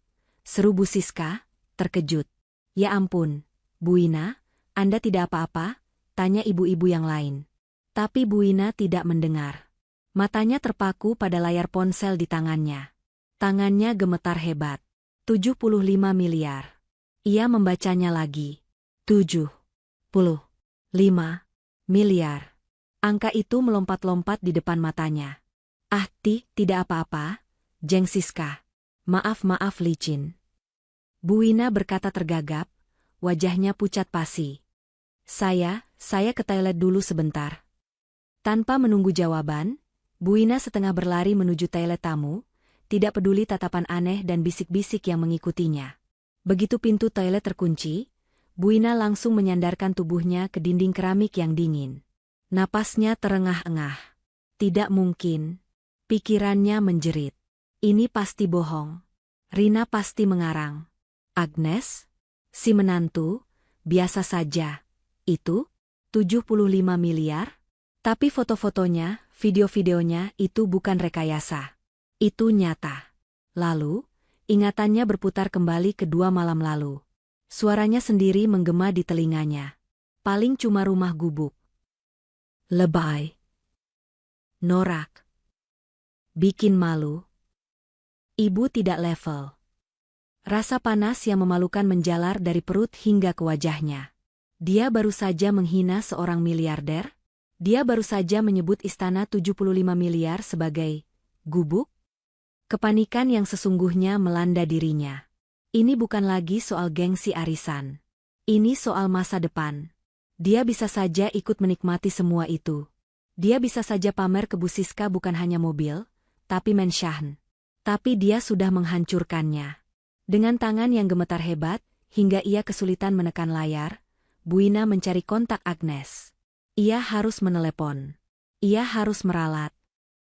seru Bu Siska, terkejut. "Ya ampun, Bu Wina, Anda tidak apa-apa?" tanya ibu-ibu yang lain. Tapi Bu Wina tidak mendengar. Matanya terpaku pada layar ponsel di tangannya. Tangannya gemetar hebat. 75 miliar. Ia membacanya lagi. 75 miliar. Angka itu melompat-lompat di depan matanya. "Ah, tidak apa-apa, Jeng Siska. Maaf licin." Bu Wina berkata tergagap, wajahnya pucat pasi. Saya ke toilet dulu sebentar." Tanpa menunggu jawaban, Bu Wina setengah berlari menuju toilet tamu, tidak peduli tatapan aneh dan bisik-bisik yang mengikutinya. Begitu pintu toilet terkunci, Bu Wina langsung menyandarkan tubuhnya ke dinding keramik yang dingin. Napasnya terengah-engah. Tidak mungkin. Pikirannya menjerit. Ini pasti bohong. Rina pasti mengarang. Agnes? Si menantu? Biasa saja. Itu? 75 miliar? Tapi foto-fotonya, video-videonya itu bukan rekayasa. Itu nyata. Lalu, ingatannya berputar kembali ke 2 malam lalu. Suaranya sendiri menggema di telinganya. Paling cuma rumah gubuk. Lebay. Norak. Bikin malu. Ibu tidak level. Rasa panas yang memalukan menjalar dari perut hingga ke wajahnya. Dia baru saja menghina seorang miliarder. Dia baru saja menyebut istana 75 miliar sebagai gubuk. Kepanikan yang sesungguhnya melanda dirinya. Ini bukan lagi soal gengsi arisan. Ini soal masa depan. Dia bisa saja ikut menikmati semua itu. Dia bisa saja pamer ke Bu Siska bukan hanya mobil, tapi mansion. Tapi dia sudah menghancurkannya. Dengan tangan yang gemetar hebat, hingga ia kesulitan menekan layar, Bu Wina mencari kontak Agnes. Ia harus menelepon. Ia harus meralat.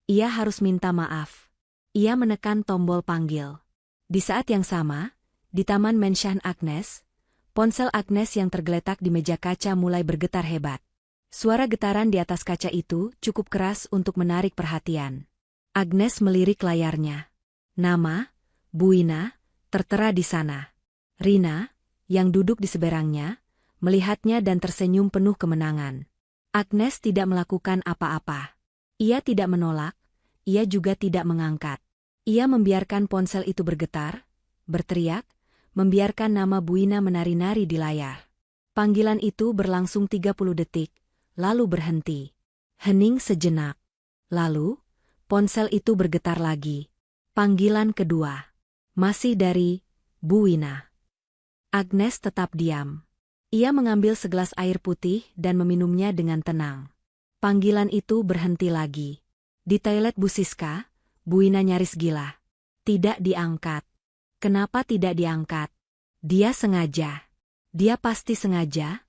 Ia harus minta maaf. Ia menekan tombol panggil. Di saat yang sama, di taman mansion Agnes, ponsel Agnes yang tergeletak di meja kaca mulai bergetar hebat. Suara getaran di atas kaca itu cukup keras untuk menarik perhatian. Agnes melirik layarnya. Nama, Bu Wina, tertera di sana. Rina, yang duduk di seberangnya, melihatnya dan tersenyum penuh kemenangan. Agnes tidak melakukan apa-apa. Ia tidak menolak, ia juga tidak mengangkat. Ia membiarkan ponsel itu bergetar, berteriak, membiarkan nama Bu Wina menari-nari di layar. Panggilan itu berlangsung 30 detik, lalu berhenti. Hening sejenak. Lalu, ponsel itu bergetar lagi. Panggilan kedua. Masih dari Bu Wina. Agnes tetap diam. Ia mengambil segelas air putih dan meminumnya dengan tenang. Panggilan itu berhenti lagi. Di toilet Bu Siska, Bu Wina nyaris gila. Tidak diangkat. Kenapa tidak diangkat? Dia sengaja. Dia pasti sengaja.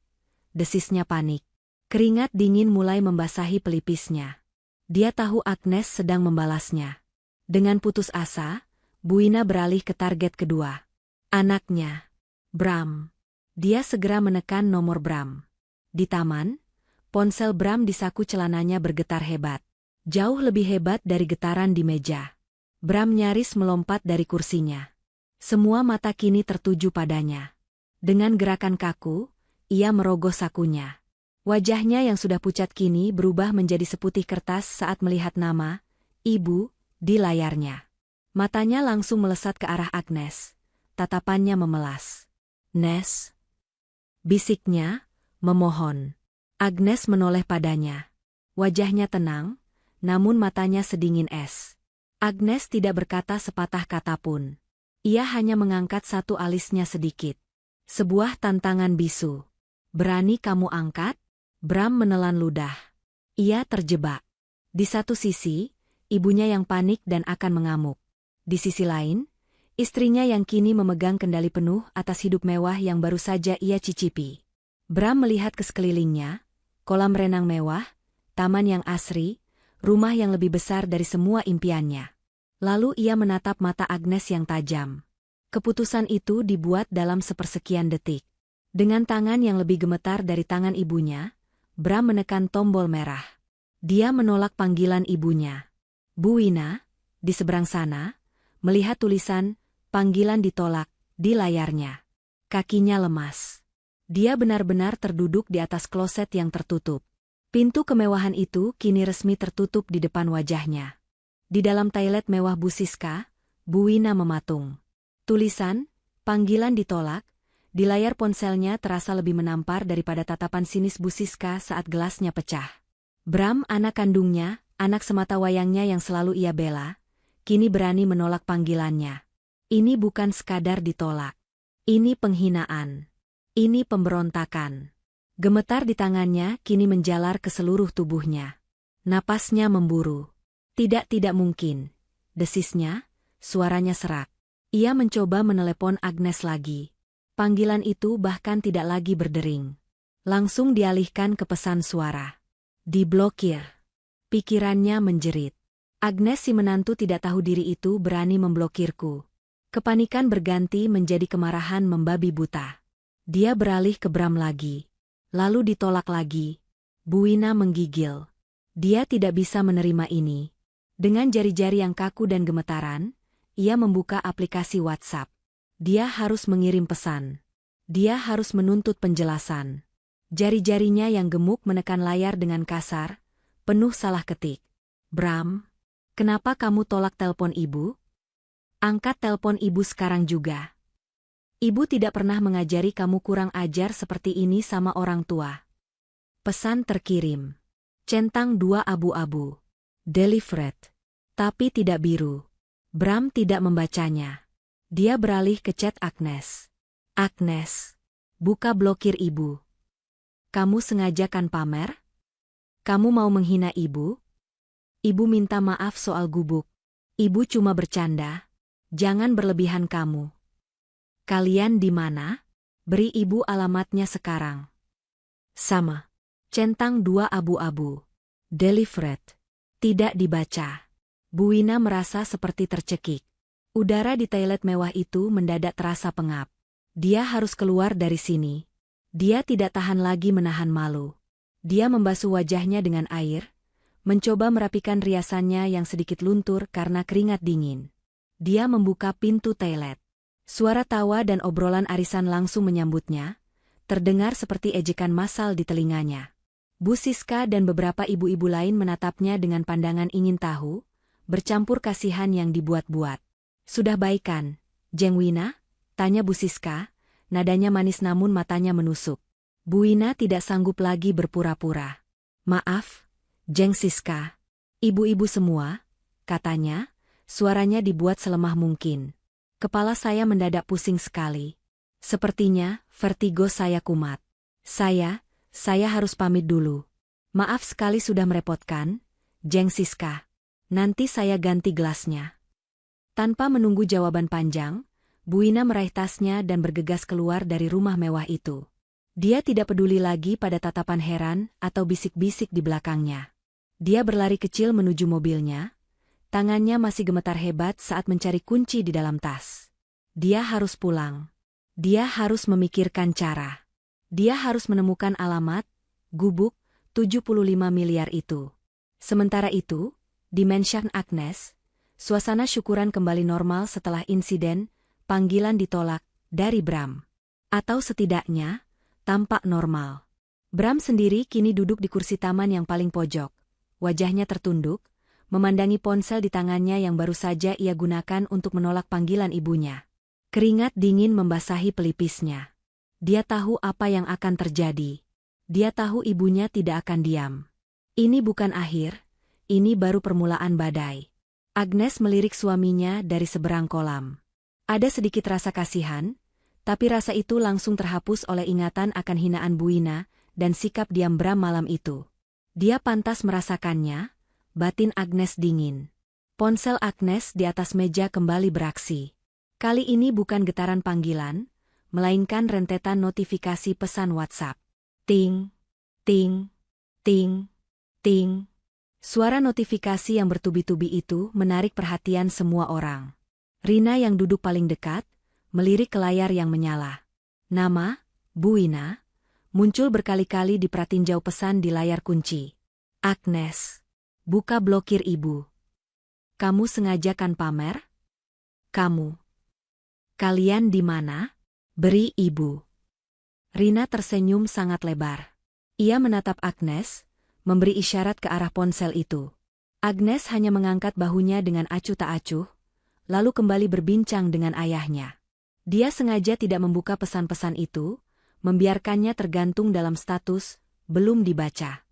Desisnya panik. Keringat dingin mulai membasahi pelipisnya. Dia tahu Agnes sedang membalasnya. Dengan putus asa, Bu Wina beralih ke target kedua. Anaknya. Bram. Dia segera menekan nomor Bram. Di taman, ponsel Bram di saku celananya bergetar hebat. Jauh lebih hebat dari getaran di meja. Bram nyaris melompat dari kursinya. Semua mata kini tertuju padanya. Dengan gerakan kaku, ia merogoh sakunya. Wajahnya yang sudah pucat kini berubah menjadi seputih kertas saat melihat nama Ibu di layarnya. Matanya langsung melesat ke arah Agnes. Tatapannya memelas. Nes. Bisiknya, memohon. Agnes menoleh padanya. Wajahnya tenang, namun matanya sedingin es. Agnes tidak berkata sepatah kata pun. Ia hanya mengangkat satu alisnya sedikit. Sebuah tantangan bisu. Berani kamu angkat? Bram menelan ludah. Ia terjebak. Di satu sisi, ibunya yang panik dan akan mengamuk. Di sisi lain, istrinya yang kini memegang kendali penuh atas hidup mewah yang baru saja ia cicipi. Bram melihat ke sekelilingnya, kolam renang mewah, taman yang asri, rumah yang lebih besar dari semua impiannya. Lalu ia menatap mata Agnes yang tajam. Keputusan itu dibuat dalam sepersekian detik. Dengan tangan yang lebih gemetar dari tangan ibunya, Bram menekan tombol merah. Dia menolak panggilan ibunya. Bu Wina, di seberang sana, melihat tulisan, "Panggilan ditolak," di layarnya. Kakinya lemas. Dia benar-benar terduduk di atas kloset yang tertutup. Pintu kemewahan itu kini resmi tertutup di depan wajahnya. Di dalam toilet mewah Bu Siska, Bu Wina mematung. Tulisan, "Panggilan ditolak," di layar ponselnya terasa lebih menampar daripada tatapan sinis Bu Siska saat gelasnya pecah. Bram, anak kandungnya, anak semata wayangnya yang selalu ia bela, kini berani menolak panggilannya. Ini bukan sekadar ditolak. Ini penghinaan. Ini pemberontakan. Gemetar di tangannya kini menjalar ke seluruh tubuhnya. Napasnya memburu. Tidak mungkin. Desisnya, suaranya serak. Ia mencoba menelepon Agnes lagi. Panggilan itu bahkan tidak lagi berdering. Langsung dialihkan ke pesan suara. Diblokir. Pikirannya menjerit. Agnes si menantu tidak tahu diri itu berani memblokirku. Kepanikan berganti menjadi kemarahan membabi buta. Dia beralih ke Bram lagi. Lalu ditolak lagi. Bu Wina menggigil. Dia tidak bisa menerima ini. Dengan jari-jari yang kaku dan gemetaran, ia membuka aplikasi WhatsApp. Dia harus mengirim pesan. Dia harus menuntut penjelasan. Jari-jarinya yang gemuk menekan layar dengan kasar, penuh salah ketik. Bram, kenapa kamu tolak telepon ibu? Angkat telepon ibu sekarang juga. Ibu tidak pernah mengajari kamu kurang ajar seperti ini sama orang tua. Pesan terkirim. Centang 2 abu-abu. Delivered. Tapi tidak biru. Bram tidak membacanya. Dia beralih ke chat Agnes. Agnes, buka blokir ibu. Kamu sengaja kan pamer? Kamu mau menghina ibu? Ibu minta maaf soal gubuk. Ibu cuma bercanda. Jangan berlebihan kamu. Kalian di mana? Beri ibu alamatnya sekarang. Sama. Centang 2 abu-abu. Delivered. Tidak dibaca. Bu Wina merasa seperti tercekik. Udara di toilet mewah itu mendadak terasa pengap. Dia harus keluar dari sini. Dia tidak tahan lagi menahan malu. Dia membasuh wajahnya dengan air, mencoba merapikan riasannya yang sedikit luntur karena keringat dingin. Dia membuka pintu toilet. Suara tawa dan obrolan arisan langsung menyambutnya, terdengar seperti ejekan massal di telinganya. Bu Siska dan beberapa ibu-ibu lain menatapnya dengan pandangan ingin tahu, bercampur kasihan yang dibuat-buat. Sudah baikan, Jeng Wina? Tanya Bu Siska, nadanya manis namun matanya menusuk. Bu Wina tidak sanggup lagi berpura-pura. Maaf, Jeng Siska. Ibu-ibu semua, katanya, suaranya dibuat selemah mungkin. Kepala saya mendadak pusing sekali. Sepertinya, vertigo saya kumat. Saya harus pamit dulu. Maaf sekali sudah merepotkan, Jeng Siska. Nanti saya ganti gelasnya. Tanpa menunggu jawaban panjang, Bu Wina meraih tasnya dan bergegas keluar dari rumah mewah itu. Dia tidak peduli lagi pada tatapan heran atau bisik-bisik di belakangnya. Dia berlari kecil menuju mobilnya. Tangannya masih gemetar hebat saat mencari kunci di dalam tas. Dia harus pulang. Dia harus memikirkan cara. Dia harus menemukan alamat, gubuk, 75 miliar itu. Sementara itu, di mansion Agnes, suasana syukuran kembali normal setelah insiden, panggilan ditolak, dari Bram. Atau setidaknya, tampak normal. Bram sendiri kini duduk di kursi taman yang paling pojok. Wajahnya tertunduk, memandangi ponsel di tangannya yang baru saja ia gunakan untuk menolak panggilan ibunya. Keringat dingin membasahi pelipisnya. Dia tahu apa yang akan terjadi. Dia tahu ibunya tidak akan diam. Ini bukan akhir, ini baru permulaan badai. Agnes melirik suaminya dari seberang kolam. Ada sedikit rasa kasihan, tapi rasa itu langsung terhapus oleh ingatan akan hinaan Bu Wina dan sikap diam Bram malam itu. Dia pantas merasakannya, batin Agnes dingin. Ponsel Agnes di atas meja kembali beraksi. Kali ini bukan getaran panggilan, melainkan rentetan notifikasi pesan WhatsApp. Ting, ting, ting, ting. Suara notifikasi yang bertubi-tubi itu menarik perhatian semua orang. Rina yang duduk paling dekat, melirik ke layar yang menyala. Nama, Bu Ina, muncul berkali-kali di pratinjau pesan di layar kunci. Agnes. Buka blokir ibu. Kamu sengaja kan pamer? Kamu. Kalian di mana? Beri ibu. Rina tersenyum sangat lebar. Ia menatap Agnes, memberi isyarat ke arah ponsel itu. Agnes hanya mengangkat bahunya dengan acuh tak acuh, lalu kembali berbincang dengan ayahnya. Dia sengaja tidak membuka pesan-pesan itu, membiarkannya tergantung dalam status, belum dibaca.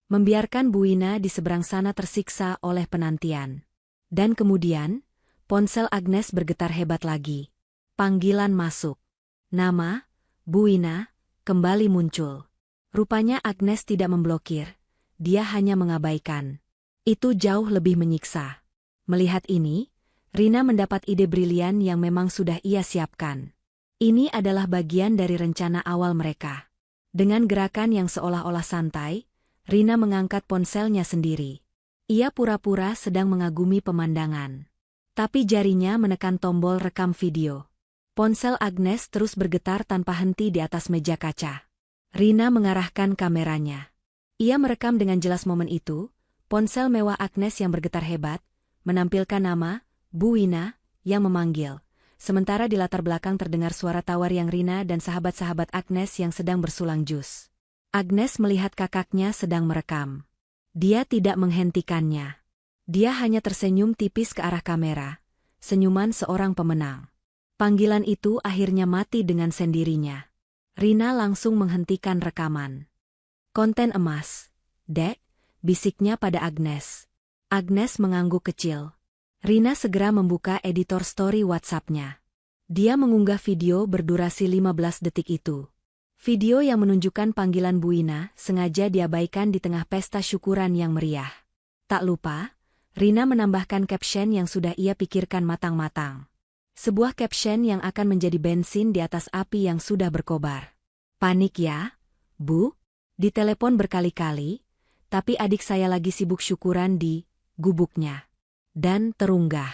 Membiarkan Bu Ina di seberang sana tersiksa oleh penantian. Dan kemudian, ponsel Agnes bergetar hebat lagi. Panggilan masuk. Nama, Bu Ina, kembali muncul. Rupanya Agnes tidak memblokir, dia hanya mengabaikan. Itu jauh lebih menyiksa. Melihat ini, Rina mendapat ide brilian yang memang sudah ia siapkan. Ini adalah bagian dari rencana awal mereka. Dengan gerakan yang seolah-olah santai, Rina mengangkat ponselnya sendiri. Ia pura-pura sedang mengagumi pemandangan. Tapi jarinya menekan tombol rekam video. Ponsel Agnes terus bergetar tanpa henti di atas meja kaca. Rina mengarahkan kameranya. Ia merekam dengan jelas momen itu, ponsel mewah Agnes yang bergetar hebat, menampilkan nama, Bu Ina, yang memanggil. Sementara di latar belakang terdengar suara tawar yang Rina dan sahabat-sahabat Agnes yang sedang bersulang jus. Agnes melihat kakaknya sedang merekam. Dia tidak menghentikannya. Dia hanya tersenyum tipis ke arah kamera, senyuman seorang pemenang. Panggilan itu akhirnya mati dengan sendirinya. Rina langsung menghentikan rekaman. Konten emas. Dek, bisiknya pada Agnes. Agnes mengangguk kecil. Rina segera membuka editor story WhatsApp-nya. Dia mengunggah video berdurasi 15 detik itu. Video yang menunjukkan panggilan Bu Ina sengaja diabaikan di tengah pesta syukuran yang meriah. Tak lupa, Rina menambahkan caption yang sudah ia pikirkan matang-matang. Sebuah caption yang akan menjadi bensin di atas api yang sudah berkobar. Panik ya, Bu? Ditelepon berkali-kali, tapi adik saya lagi sibuk syukuran di gubuknya. Dan terunggah.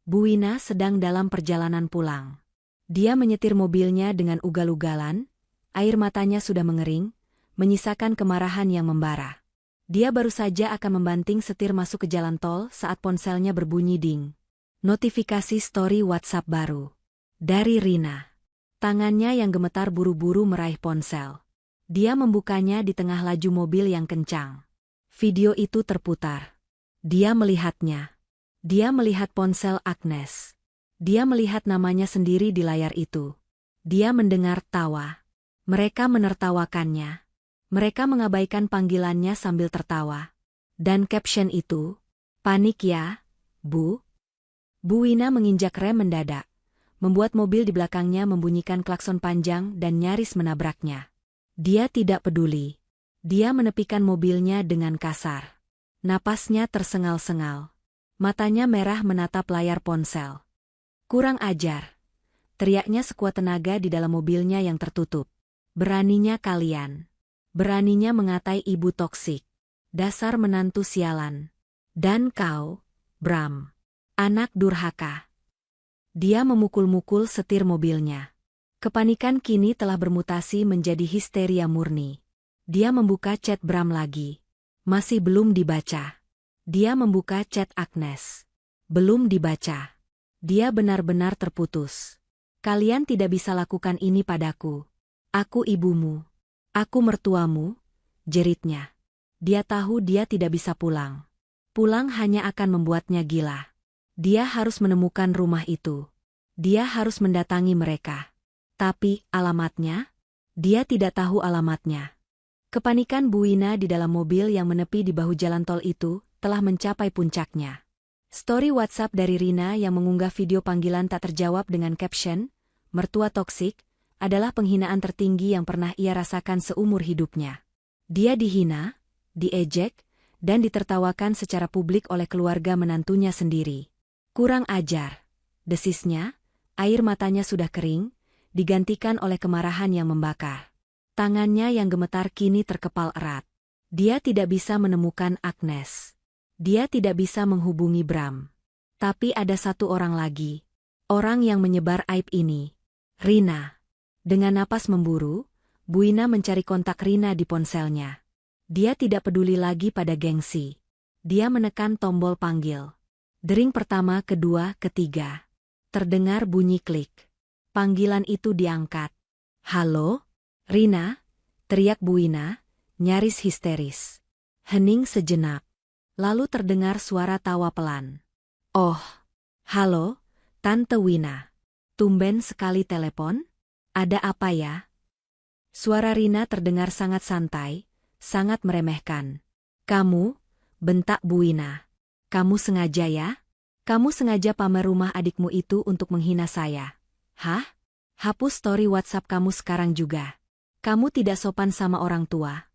Bu Ina sedang dalam perjalanan pulang. Dia menyetir mobilnya dengan ugal-ugalan, air matanya sudah mengering, menyisakan kemarahan yang membara. Dia baru saja akan membanting setir masuk ke jalan tol saat ponselnya berbunyi ding. Notifikasi story WhatsApp baru. Dari Rina. Tangannya yang gemetar buru-buru meraih ponsel. Dia membukanya di tengah laju mobil yang kencang. Video itu terputar. Dia melihatnya. Dia melihat ponsel Agnes. Dia melihat namanya sendiri di layar itu. Dia mendengar tawa. Mereka menertawakannya. Mereka mengabaikan panggilannya sambil tertawa. Dan caption itu, panik ya, Bu? Bu Ina menginjak rem mendadak, membuat mobil di belakangnya membunyikan klakson panjang dan nyaris menabraknya. Dia tidak peduli. Dia menepikan mobilnya dengan kasar. Napasnya tersengal-sengal. Matanya merah menatap layar ponsel. Kurang ajar. Teriaknya sekuat tenaga di dalam mobilnya yang tertutup. Beraninya kalian. Beraninya mengatai ibu toksik. Dasar menantu sialan. Dan kau, Bram. Anak durhaka. Dia memukul-mukul setir mobilnya. Kepanikan kini telah bermutasi menjadi histeria murni. Dia membuka chat Bram lagi. Masih belum dibaca. Dia membuka chat Agnes. Belum dibaca. Dia benar-benar terputus. Kalian tidak bisa lakukan ini padaku. Aku ibumu. Aku mertuamu, jeritnya. Dia tahu dia tidak bisa pulang. Pulang hanya akan membuatnya gila. Dia harus menemukan rumah itu. Dia harus mendatangi mereka. Tapi, alamatnya? Dia tidak tahu alamatnya. Kepanikan Bu Ina di dalam mobil yang menepi di bahu jalan tol itu telah mencapai puncaknya. Story WhatsApp dari Rina yang mengunggah video panggilan tak terjawab dengan caption, mertua toksik, adalah penghinaan tertinggi yang pernah ia rasakan seumur hidupnya. Dia dihina, diejek, dan ditertawakan secara publik oleh keluarga menantunya sendiri. Kurang ajar, desisnya, air matanya sudah kering, digantikan oleh kemarahan yang membakar. Tangannya yang gemetar kini terkepal erat. Dia tidak bisa menemukan Agnes. Dia tidak bisa menghubungi Bram. Tapi ada satu orang lagi. Orang yang menyebar aib ini. Rina. Dengan napas memburu, Buina mencari kontak Rina di ponselnya. Dia tidak peduli lagi pada gengsi. Dia menekan tombol panggil. Dering pertama, kedua, ketiga. Terdengar bunyi klik. Panggilan itu diangkat. "Halo? Rina?" teriak Buina, nyaris histeris. Hening sejenak. Lalu terdengar suara tawa pelan. "Oh, halo, Tante Wina. Tumben sekali telepon? Ada apa ya?" Suara Rina terdengar sangat santai, sangat meremehkan. "Kamu?" bentak Buina. "Kamu sengaja ya? Kamu sengaja pamer rumah adikmu itu untuk menghina saya. Hah? Hapus story WhatsApp kamu sekarang juga. Kamu tidak sopan sama orang tua."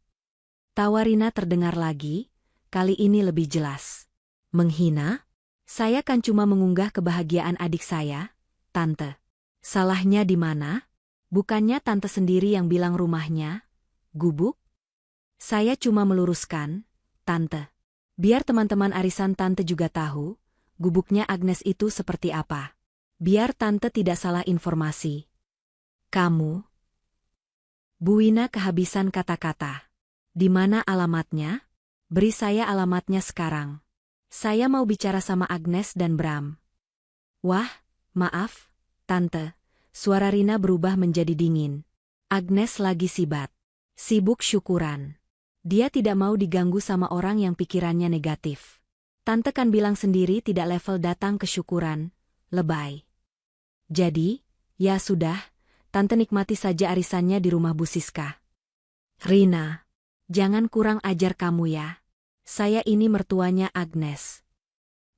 Tawa Rina terdengar lagi, kali ini lebih jelas. "Menghina? Saya kan cuma mengunggah kebahagiaan adik saya, Tante. Salahnya di mana? Bukannya Tante sendiri yang bilang rumahnya gubuk? Saya cuma meluruskan, Tante. Biar teman-teman arisan Tante juga tahu, gubuknya Agnes itu seperti apa. Biar Tante tidak salah informasi." "Kamu?" Buina kehabisan kata-kata. "Di mana alamatnya? Beri saya alamatnya sekarang. Saya mau bicara sama Agnes dan Bram." "Wah, maaf, Tante." Suara Rina berubah menjadi dingin. "Agnes lagi sibuk syukuran. Dia tidak mau diganggu sama orang yang pikirannya negatif. Tante kan bilang sendiri tidak level datang ke syukuran, lebay. Jadi, ya sudah, Tante nikmati saja arisannya di rumah Bu Siska." "Rina, jangan kurang ajar kamu ya. Saya ini mertuanya Agnes."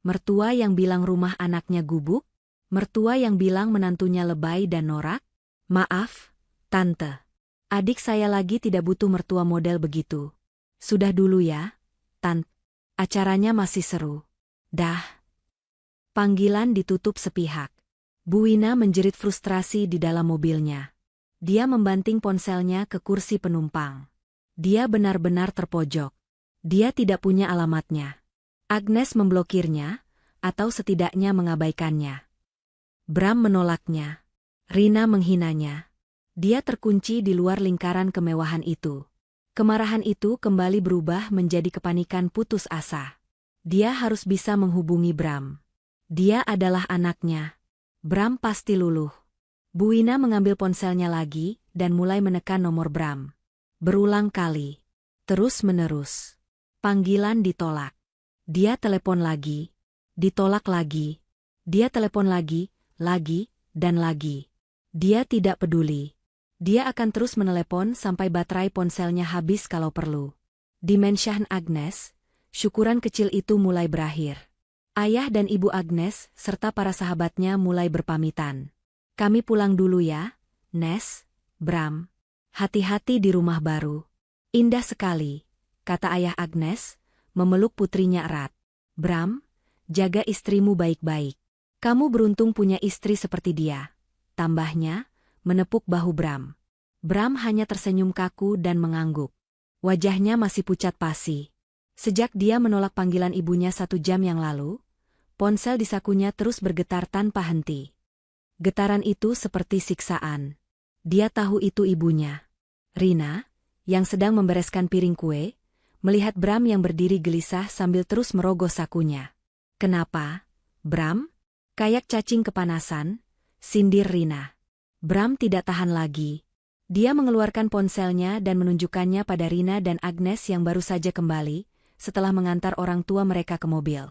Mertua yang bilang rumah anaknya gubuk? Mertua yang bilang menantunya lebay dan norak? "Maaf, Tante. Adik saya lagi tidak butuh mertua model begitu. Sudah dulu ya, Tante. Acaranya masih seru." Dah. Panggilan ditutup sepihak. Buina menjerit frustrasi di dalam mobilnya. Dia membanting ponselnya ke kursi penumpang. Dia benar-benar terpojok. Dia tidak punya alamatnya. Agnes memblokirnya, atau setidaknya mengabaikannya. Bram menolaknya. Rina menghinanya. Dia terkunci di luar lingkaran kemewahan itu. Kemarahan itu kembali berubah menjadi kepanikan putus asa. Dia harus bisa menghubungi Bram. Dia adalah anaknya. Bram pasti luluh. Buina mengambil ponselnya lagi dan mulai menekan nomor Bram. Berulang kali. Terus-menerus. Panggilan ditolak. Dia telepon lagi. Ditolak lagi. Dia telepon lagi, dan lagi. Dia tidak peduli. Dia akan terus menelepon sampai baterai ponselnya habis kalau perlu. Di mansion Agnes, syukuran kecil itu mulai berakhir. Ayah dan ibu Agnes serta para sahabatnya mulai berpamitan. "Kami pulang dulu ya, Nes, Bram. Hati-hati di rumah baru. Indah sekali," kata ayah Agnes, memeluk putrinya erat. "Bram, jaga istrimu baik-baik. Kamu beruntung punya istri seperti dia," tambahnya, menepuk bahu Bram. Bram hanya tersenyum kaku dan mengangguk. Wajahnya masih pucat pasi. Sejak dia menolak panggilan ibunya 1 jam yang lalu, ponsel di sakunya terus bergetar tanpa henti. Getaran itu seperti siksaan. Dia tahu itu ibunya. Rina, yang sedang membereskan piring kue, melihat Bram yang berdiri gelisah sambil terus merogoh sakunya. "Kenapa, Bram? Kayak cacing kepanasan," sindir Rina. Bram tidak tahan lagi. Dia mengeluarkan ponselnya dan menunjukkannya pada Rina dan Agnes yang baru saja kembali, setelah mengantar orang tua mereka ke mobil.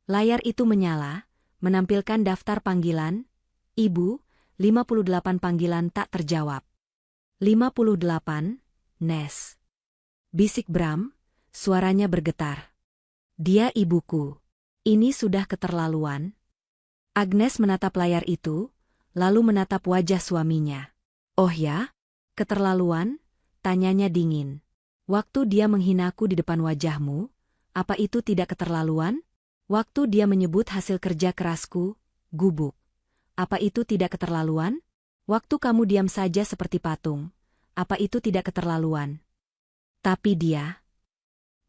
Layar itu menyala, menampilkan daftar panggilan. "Ibu, 58 panggilan tak terjawab." 58, Nes. Bisik Bram, suaranya bergetar. "Dia ibuku. Ini sudah keterlaluan." Agnes menatap layar itu, lalu menatap wajah suaminya. "Oh ya? Keterlaluan?" tanyanya dingin. "Waktu dia menghinaku di depan wajahmu, Apa itu tidak keterlaluan? Waktu dia menyebut hasil kerja kerasku, gubuk. Apa itu tidak keterlaluan? Waktu kamu diam saja seperti patung. Apa itu tidak keterlaluan? Tapi dia...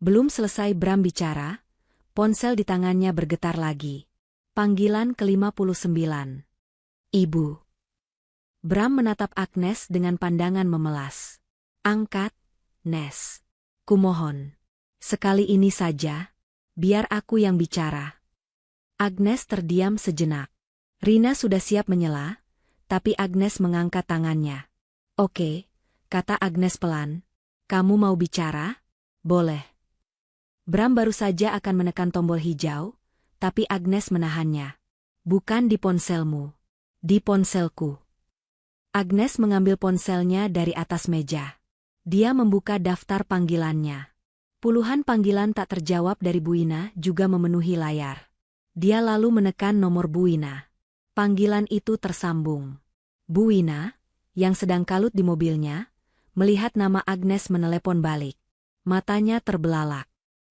Belum selesai Bram bicara, ponsel di tangannya bergetar lagi. Panggilan ke-59. Ibu. Bram menatap Agnes dengan pandangan memelas. Angkat, Nes. Kumohon. Sekali ini saja, biar aku yang bicara. Agnes terdiam sejenak. Rina sudah siap menyela, tapi Agnes mengangkat tangannya. Oke, kata Agnes pelan. Kamu mau bicara? Boleh. Bram baru saja akan menekan tombol hijau, tapi Agnes menahannya. Bukan di ponselmu. Di ponselku. Agnes mengambil ponselnya dari atas meja. Dia membuka daftar panggilannya. Puluhan panggilan tak terjawab dari Bu Ina juga memenuhi layar. Dia lalu menekan nomor Bu Ina. Panggilan itu tersambung. Bu Ina, yang sedang kalut di mobilnya, melihat nama Agnes menelepon balik. Matanya terbelalak.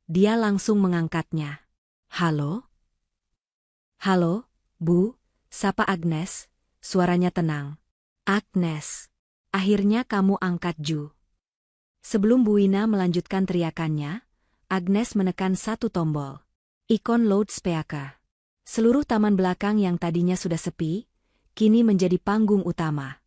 Dia langsung mengangkatnya. Halo? Halo, Bu, sapa Agnes, suaranya tenang. Agnes, akhirnya kamu angkat Ju. Sebelum Bu Ina melanjutkan teriakannya, Agnes menekan satu tombol. Ikon loudspeaker. Seluruh taman belakang yang tadinya sudah sepi, kini menjadi panggung utama.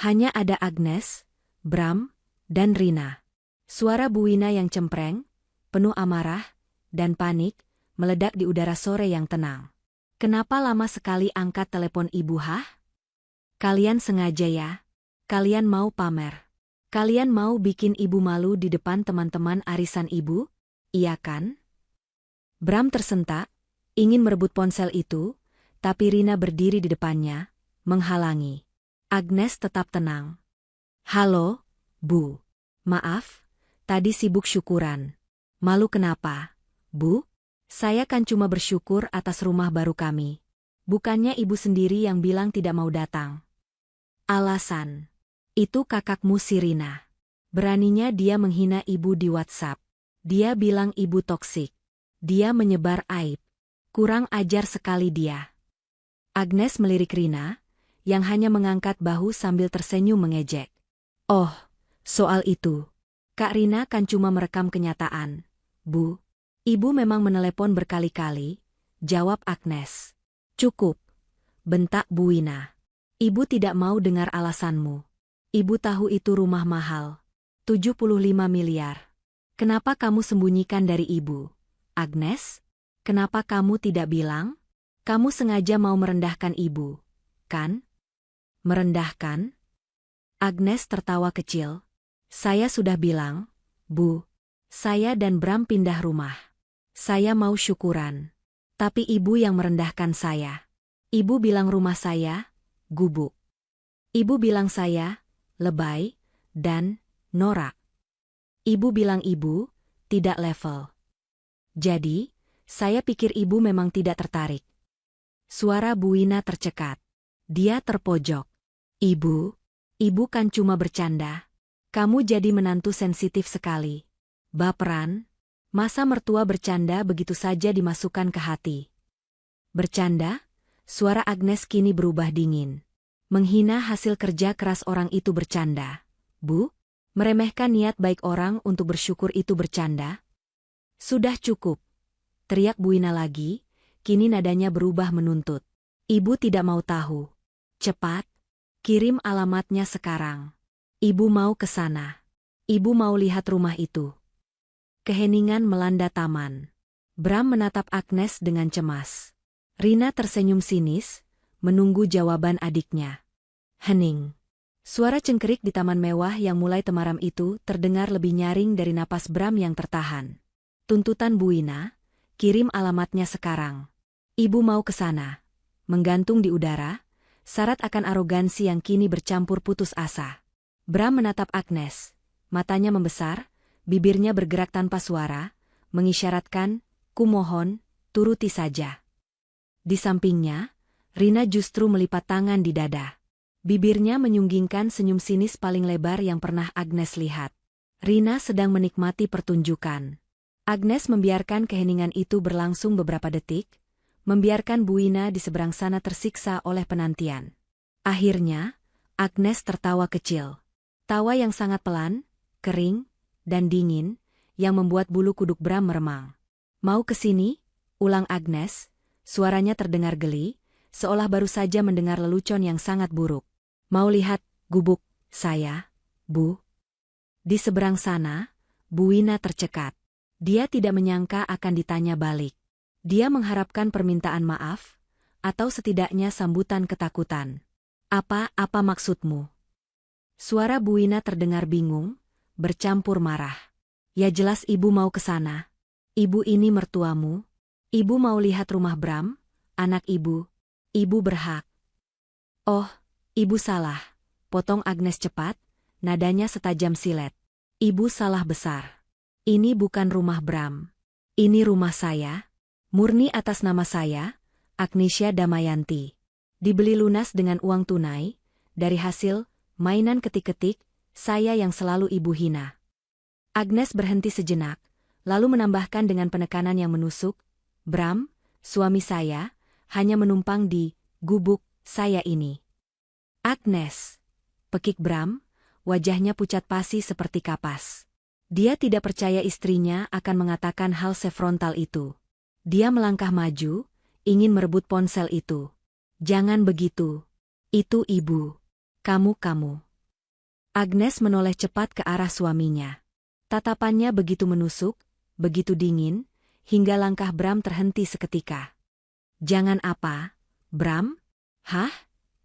Hanya ada Agnes, Bram, dan Rina. Suara Bu Ina yang cempreng, penuh amarah, dan panik, meledak di udara sore yang tenang. Kenapa lama sekali angkat telepon Ibu hah? Kalian sengaja ya? Kalian mau pamer? Kalian mau bikin Ibu malu di depan teman-teman arisan Ibu? Iya kan? Bram tersentak, ingin merebut ponsel itu, tapi Rina berdiri di depannya, menghalangi. Agnes tetap tenang. Halo, Bu. Maaf, tadi sibuk syukuran. Malu kenapa, Bu? Saya kan cuma bersyukur atas rumah baru kami. Bukannya Ibu sendiri yang bilang tidak mau datang. Alasan. Itu kakakmu si Rina. Beraninya dia menghina Ibu di WhatsApp. Dia bilang Ibu toksik. Dia menyebar aib. Kurang ajar sekali dia. Agnes melirik Rina, yang hanya mengangkat bahu sambil tersenyum mengejek. Oh, soal itu. Kak Rina kan cuma merekam kenyataan. Bu, Ibu memang menelepon berkali-kali, jawab Agnes. Cukup, bentak Bu Ina. Ibu tidak mau dengar alasanmu. Ibu tahu itu rumah mahal. 75 miliar. Kenapa kamu sembunyikan dari Ibu? Agnes? Kenapa kamu tidak bilang? Kamu sengaja mau merendahkan Ibu, kan? Merendahkan? Agnes tertawa kecil. Saya sudah bilang, Bu. Saya dan Bram pindah rumah. Saya mau syukuran. Tapi Ibu yang merendahkan saya. Ibu bilang rumah saya, gubuk. Ibu bilang saya, lebay, dan norak. Ibu bilang Ibu, tidak level. Jadi, saya pikir Ibu memang tidak tertarik. Suara Bu Ina tercekat. Dia terpojok. Ibu kan cuma bercanda. Kamu jadi menantu sensitif sekali. Baperan, masa mertua bercanda begitu saja dimasukkan ke hati. Bercanda? Suara Agnes kini berubah dingin. Menghina hasil kerja keras orang itu bercanda. Bu? Meremehkan niat baik orang untuk bersyukur itu bercanda? Sudah cukup. Teriak Bu Ina lagi, kini nadanya berubah menuntut. Ibu tidak mau tahu. Cepat, kirim alamatnya sekarang. Ibu mau ke sana. Ibu mau lihat rumah itu. Keheningan melanda taman. Bram menatap Agnes dengan cemas. Rina tersenyum sinis, menunggu jawaban adiknya. Hening. Suara cengkerik di taman mewah yang mulai temaram itu terdengar lebih nyaring dari napas Bram yang tertahan. Tuntutan Bu Ina, kirim alamatnya sekarang. Ibu mau ke sana. Menggantung di udara, syarat akan arogansi yang kini bercampur putus asa. Bram menatap Agnes. Matanya membesar, bibirnya bergerak tanpa suara, mengisyaratkan, kumohon, turuti saja. Di sampingnya, Rina justru melipat tangan di dada. Bibirnya menyunggingkan senyum sinis paling lebar yang pernah Agnes lihat. Rina sedang menikmati pertunjukan. Agnes membiarkan keheningan itu berlangsung beberapa detik, membiarkan Bu Wina di seberang sana tersiksa oleh penantian. Akhirnya, Agnes tertawa kecil. Tawa yang sangat pelan, kering, dan dingin, yang membuat bulu kuduk Bram meremang. "Mau kesini?" ulang Agnes, suaranya terdengar geli, seolah baru saja mendengar lelucon yang sangat buruk. "Mau lihat gubuk saya, Bu?" Di seberang sana, Bu Wina tercekat. Dia tidak menyangka akan ditanya balik. Dia mengharapkan permintaan maaf, atau setidaknya sambutan ketakutan. Apa maksudmu?" Suara Bu Wina terdengar bingung, bercampur marah. "Ya jelas ibu mau ke sana. Ibu ini mertuamu. Ibu mau lihat rumah Bram, anak ibu. Ibu berhak." "Oh, ibu salah," potong Agnes cepat, nadanya setajam silet. "Ibu salah besar. Ini bukan rumah Bram. Ini rumah saya. Murni atas nama saya, Agnesya Damayanti. Dibeli lunas dengan uang tunai, dari hasil mainan ketik-ketik, saya yang selalu ibu hina." Agnes berhenti sejenak, lalu menambahkan dengan penekanan yang menusuk, "Bram, suami saya, hanya menumpang di gubuk saya ini." "Agnes," pekik Bram, wajahnya pucat pasi seperti kapas. Dia tidak percaya istrinya akan mengatakan hal sefrontal itu. Dia melangkah maju, ingin merebut ponsel itu. "Jangan begitu. Itu ibu. Kamu." Agnes menoleh cepat ke arah suaminya. Tatapannya begitu menusuk, begitu dingin, hingga langkah Bram terhenti seketika. "Jangan apa, Bram?" "Hah?"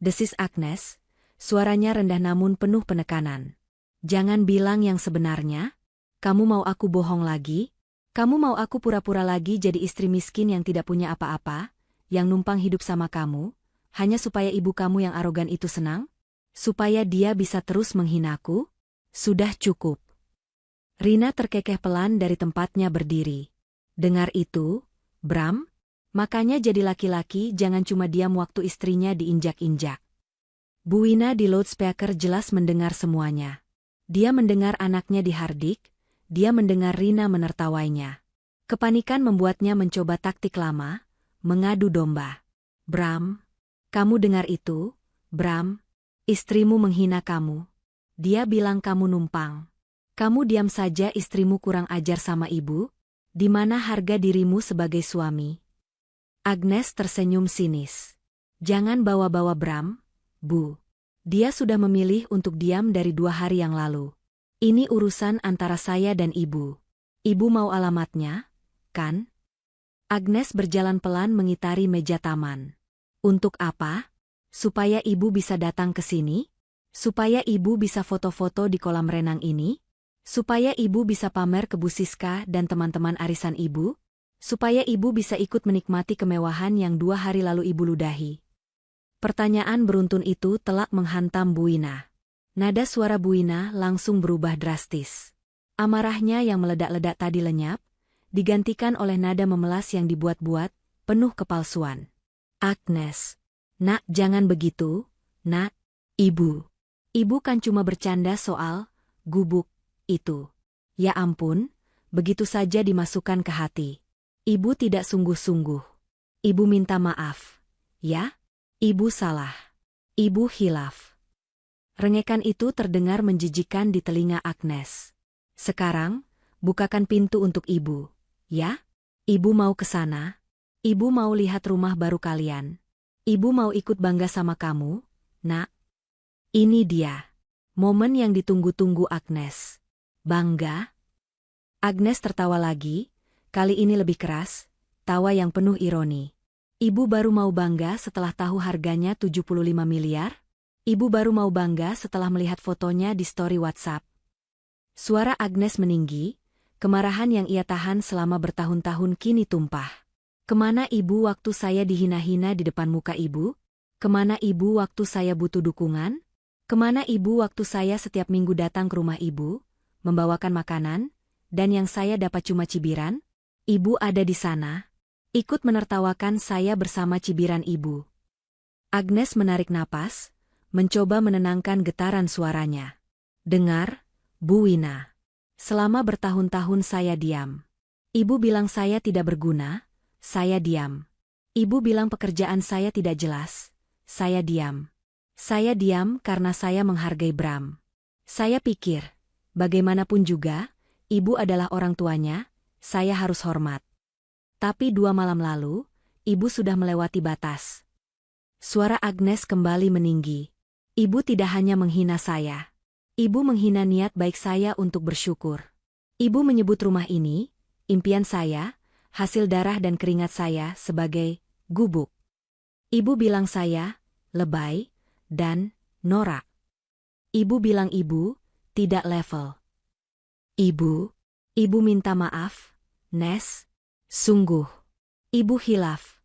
desis Agnes, suaranya rendah namun penuh penekanan. "Jangan bilang yang sebenarnya. Kamu mau aku bohong lagi? Kamu mau aku pura-pura lagi jadi istri miskin yang tidak punya apa-apa, yang numpang hidup sama kamu, hanya supaya ibu kamu yang arogan itu senang? Supaya dia bisa terus menghinaku? Sudah cukup." Rina terkekeh pelan dari tempatnya berdiri. "Dengar itu, Bram? Makanya jadi laki-laki jangan cuma diam waktu istrinya diinjak-injak." Bu Wina di loudspeaker jelas mendengar semuanya. Dia mendengar anaknya dihardik, dia mendengar Rina menertawainya. Kepanikan membuatnya mencoba taktik lama, mengadu domba. "Bram, kamu dengar itu? Bram, istrimu menghina kamu. Dia bilang kamu numpang. Kamu diam saja, istrimu kurang ajar sama ibu? Di mana harga dirimu sebagai suami?" Agnes tersenyum sinis. "Jangan bawa-bawa Bram, Bu. Dia sudah memilih untuk diam dari 2 hari yang lalu. Ini urusan antara saya dan ibu. Ibu mau alamatnya, kan?" Agnes berjalan pelan mengitari meja taman. "Untuk apa? Supaya ibu bisa datang ke sini? Supaya ibu bisa foto-foto di kolam renang ini? Supaya ibu bisa pamer ke Bu Siska dan teman-teman arisan ibu? Supaya ibu bisa ikut menikmati kemewahan yang 2 hari lalu ibu ludahi?" Pertanyaan beruntun itu telak menghantam Bu Wina. Nada suara Bu Wina langsung berubah drastis. Amarahnya yang meledak-ledak tadi lenyap, digantikan oleh nada memelas yang dibuat-buat, penuh kepalsuan. "Agnes, nak, jangan begitu, nak. Ibu kan cuma bercanda soal gubuk itu." Ya ampun, begitu saja dimasukkan ke hati. Ibu tidak sungguh-sungguh. Ibu minta maaf. Ya? Ibu salah. Ibu khilaf. Rengekan itu terdengar menjijikkan di telinga Agnes. "Sekarang, bukakan pintu untuk ibu, ya? Ibu mau ke sana. Ibu mau lihat rumah baru kalian. Ibu mau ikut bangga sama kamu, nak." Ini dia. Momen yang ditunggu-tunggu Agnes. Bangga? Agnes tertawa lagi, kali ini lebih keras, tawa yang penuh ironi. "Ibu baru mau bangga setelah tahu harganya 75 miliar? Ibu baru mau bangga setelah melihat fotonya di story WhatsApp." Suara Agnes meninggi, kemarahan yang ia tahan selama bertahun-tahun kini tumpah. "Kemana ibu waktu saya dihina-hina di depan muka ibu? Kemana ibu waktu saya butuh dukungan? Kemana ibu waktu saya setiap minggu datang ke rumah ibu, membawakan makanan, dan yang saya dapat cuma cibiran? Ibu ada di sana, ikut menertawakan saya bersama cibiran ibu." Agnes menarik napas, mencoba menenangkan getaran suaranya. "Dengar, Bu Wina. Selama bertahun-tahun saya diam. Ibu bilang saya tidak berguna, saya diam. Ibu bilang pekerjaan saya tidak jelas, saya diam. Saya diam karena saya menghargai Bram. Saya pikir, bagaimanapun juga, ibu adalah orang tuanya, saya harus hormat. Tapi 2 malam lalu, ibu sudah melewati batas. Suara Agnes kembali meninggi. Ibu tidak hanya menghina saya. Ibu menghina niat baik saya untuk bersyukur. Ibu menyebut rumah ini, impian saya, hasil darah dan keringat saya sebagai gubuk. Ibu bilang saya, lebay, dan norak. Ibu bilang ibu, tidak level. Ibu minta maaf, Nes. Sungguh. Ibu hilaf.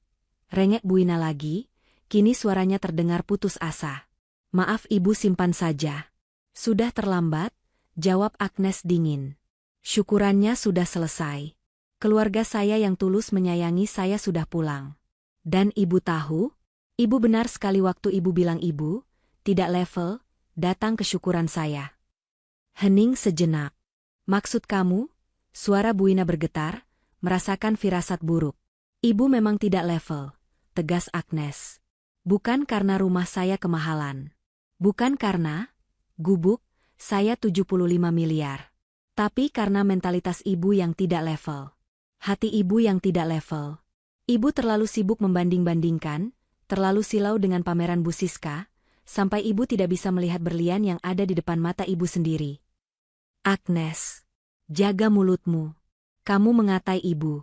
Rengek Bu Ina lagi, kini suaranya terdengar putus asa. Maaf ibu simpan saja. Sudah terlambat, jawab Agnes dingin. Syukurannya sudah selesai. Keluarga saya yang tulus menyayangi saya sudah pulang. Dan ibu tahu? Ibu benar sekali waktu ibu bilang ibu, tidak level, datang ke syukuran saya. Hening sejenak. Maksud kamu? Suara Bu Ina bergetar, merasakan firasat buruk. Ibu memang tidak level, tegas Agnes. Bukan karena rumah saya kemahalan. Bukan karena gubuk saya 75 miliar. Tapi karena mentalitas ibu yang tidak level. Hati ibu yang tidak level. Ibu terlalu sibuk membanding-bandingkan, terlalu silau dengan pameran Bu Siska, sampai ibu tidak bisa melihat berlian yang ada di depan mata ibu sendiri. Agnes, jaga mulutmu. Kamu mengatai ibu.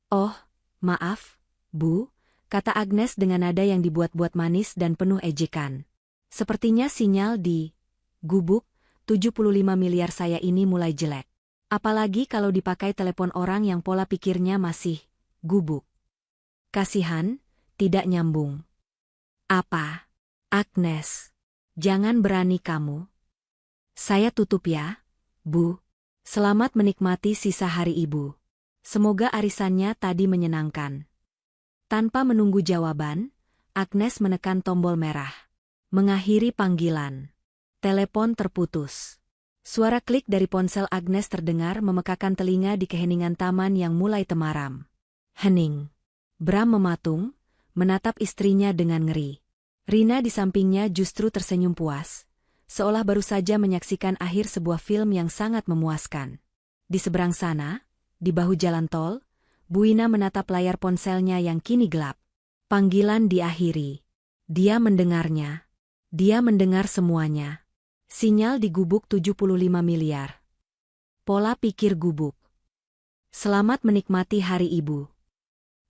Oh, maaf, Bu, kata Agnes dengan nada yang dibuat-buat manis dan penuh ejekan. Sepertinya sinyal di gubuk 75 miliar saya ini mulai jelek. Apalagi kalau dipakai telepon orang yang pola pikirnya masih gubuk. Kasihan, tidak nyambung. Apa? Agnes, jangan berani kamu. Saya tutup ya, Bu. Selamat menikmati sisa hari ibu. Semoga arisannya tadi menyenangkan. Tanpa menunggu jawaban, Agnes menekan tombol merah. Mengakhiri panggilan. Telepon terputus. Suara klik dari ponsel Agnes terdengar memekakan telinga di keheningan taman yang mulai temaram. Hening. Bram mematung, menatap istrinya dengan ngeri. Rina di sampingnya justru tersenyum puas, seolah baru saja menyaksikan akhir sebuah film yang sangat memuaskan. Di seberang sana, di bahu jalan tol, Bu Ina menatap layar ponselnya yang kini gelap. Panggilan diakhiri. Dia mendengarnya. Dia mendengar semuanya. Sinyal di gubuk 75 miliar. Pola pikir gubuk. Selamat menikmati hari ibu.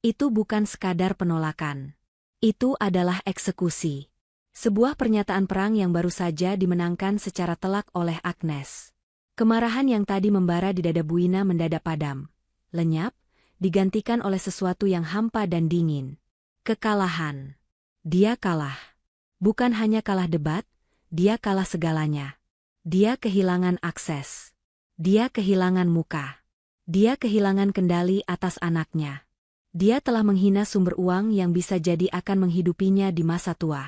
Itu bukan sekadar penolakan. Itu adalah eksekusi. Sebuah pernyataan perang yang baru saja dimenangkan secara telak oleh Agnes. Kemarahan yang tadi membara di dada Bu Ina mendadak padam. Lenyap, digantikan oleh sesuatu yang hampa dan dingin. Kekalahan. Dia kalah. Bukan hanya kalah debat, dia kalah segalanya. Dia kehilangan akses. Dia kehilangan muka. Dia kehilangan kendali atas anaknya. Dia telah menghina sumber uang yang bisa jadi akan menghidupinya di masa tua.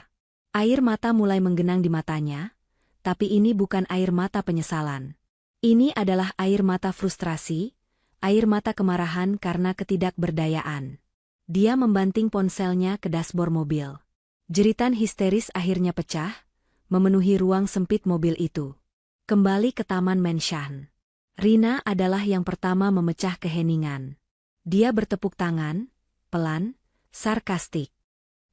Air mata mulai menggenang di matanya, tapi ini bukan air mata penyesalan. Ini adalah air mata frustrasi, air mata kemarahan karena ketidakberdayaan. Dia membanting ponselnya ke dashboard mobil. Jeritan histeris akhirnya pecah, memenuhi ruang sempit mobil itu. Kembali ke Taman Mansion. Rina adalah yang pertama memecah keheningan. Dia bertepuk tangan, pelan, sarkastik.